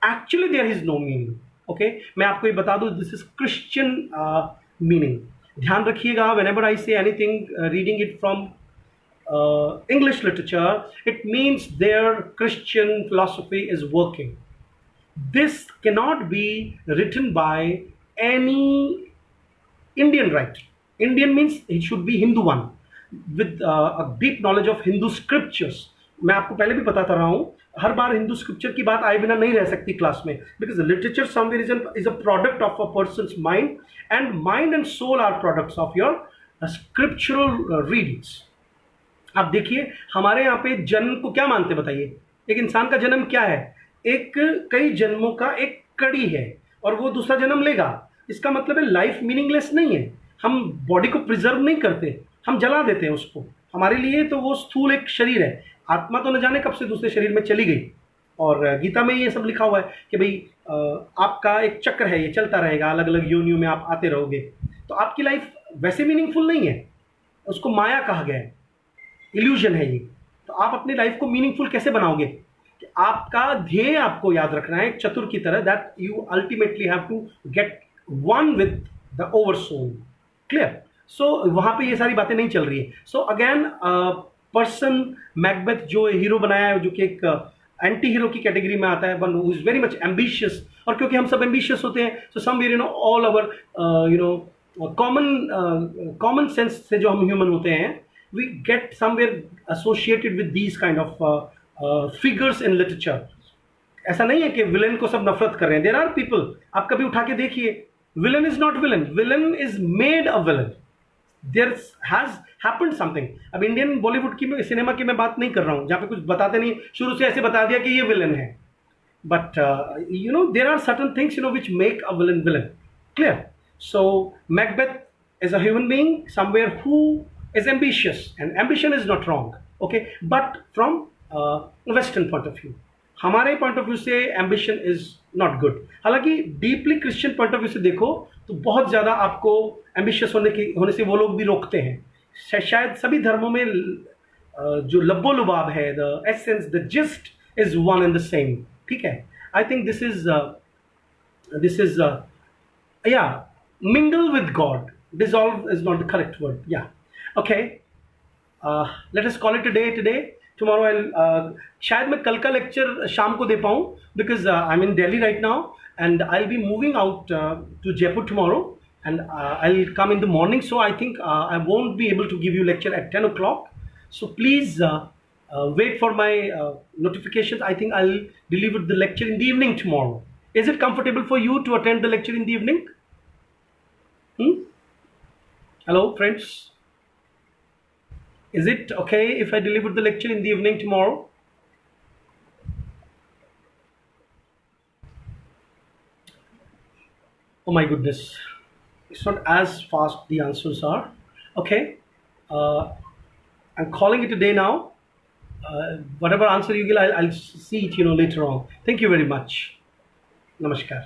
actually there is no meaning. Okay, मैं आपको ये बता दूं, दिस इज क्रिश्चियन मीनिंग. ध्यान रखिएगा, when ever I say anything reading it from English literature, it means their Christian philosophy is working. This cannot be written by any Indian writer. Indian means it should be Hindu one with a deep knowledge of Hindu scriptures. मैं आपको पहले भी बताता रहा हूँ, हर बार Hindu scripture की बात आए बिना नहीं रह सकती क्लास में, because literature somewhere is a product of a person's mind, and mind and soul are products of your scriptural readings. आप देखिए, हमारे यहाँ पे जन्म को क्या मानते बताइए? एक इंसान का जन्म क्या है? एक कई जन्मों का एक कड़ी है, और वो दूसरा जन्म लेगा. इसका मतलब है लाइफ मीनिंगलेस नहीं है. हम बॉडी को प्रिजर्व नहीं करते, हम जला देते हैं उसको. हमारे लिए तो वो स्थूल एक शरीर है. आत्मा तो न जाने कब से दूसरे शरीर में चली गई. और गीता में ये सब लिखा हुआ है कि भाई आपका एक चक्र है, ये चलता रहेगा, अलग अलग योनियों में आप आते रहोगे. तो आपकी लाइफ वैसे मीनिंगफुल नहीं है, उसको माया कहा गया है, इल्यूजन है ये. तो आप अपनी लाइफ को मीनिंगफुल कैसे बनाओगे? कि आपका ध्येय आपको याद रखना है, एक चतुर की तरह, that you ultimately have to get one with the oversoul. Clear? So वहां पे ये सारी बातें नहीं चल रही है. सो अगेन पर्सन मैकबेथ जो हीरो बनाया है, जो कि एक एंटी हीरो की कैटेगरी में आता है, one who is very much ambitious. और क्योंकि हम सब एम्बिशियस होते हैं, so somewhere all over common sense से जो हम ह्यूमन होते हैं, we get somewhere associated with these kind of figures in literature. ऐसा नहीं है कि विलन को सब नफरत कर रहे हैं. There are people, आप कभी उठा के देखिए, villain is not villain, villain is made a villain. There has happened something. अब इंडियन बॉलीवुड की सिनेमा की मैं बात नहीं कर रहा हूँ, जहाँ पे कुछ बताते नहीं, शुरू से ऐसे बता दिया कि ये विलन है. But there are certain things which make a villain villain. Clear? So Macbeth is a human being somewhere who is ambitious, and ambition is not wrong, okay, but from western point of view, हमारे point of view से ambition is not good. हालांकि deeply Christian point of view से देखो तो बहुत ज़्यादा आपको ambitious होने से वो लोग भी रोकते हैं. शायद सभी धर्मों में जो लब्बो लुबाब है, the essence, the gist is one and the same. ठीक है? आई थिंक दिस इज या mingle with God. Dissolve is not the correct word. Yeah. Okay, let us call it a day today. Tomorrow I'll शायद मैं कल का lecture शाम को दे पाऊँ, because I'm in Delhi right now and I'll be moving out to Jaipur tomorrow, and I'll come in the morning, so I think I won't be able to give you lecture at 10 o'clock. So please wait for my notifications. I think I'll deliver the lecture in the evening tomorrow. Is it comfortable for you to attend the lecture in the evening? Hello friends, is it okay if I deliver the lecture in the evening tomorrow? Oh my goodness, it's not as fast the answers are. Okay, I'm calling it a day now. Whatever answer you give, I'll see it later on. Thank you very much. Namaskar.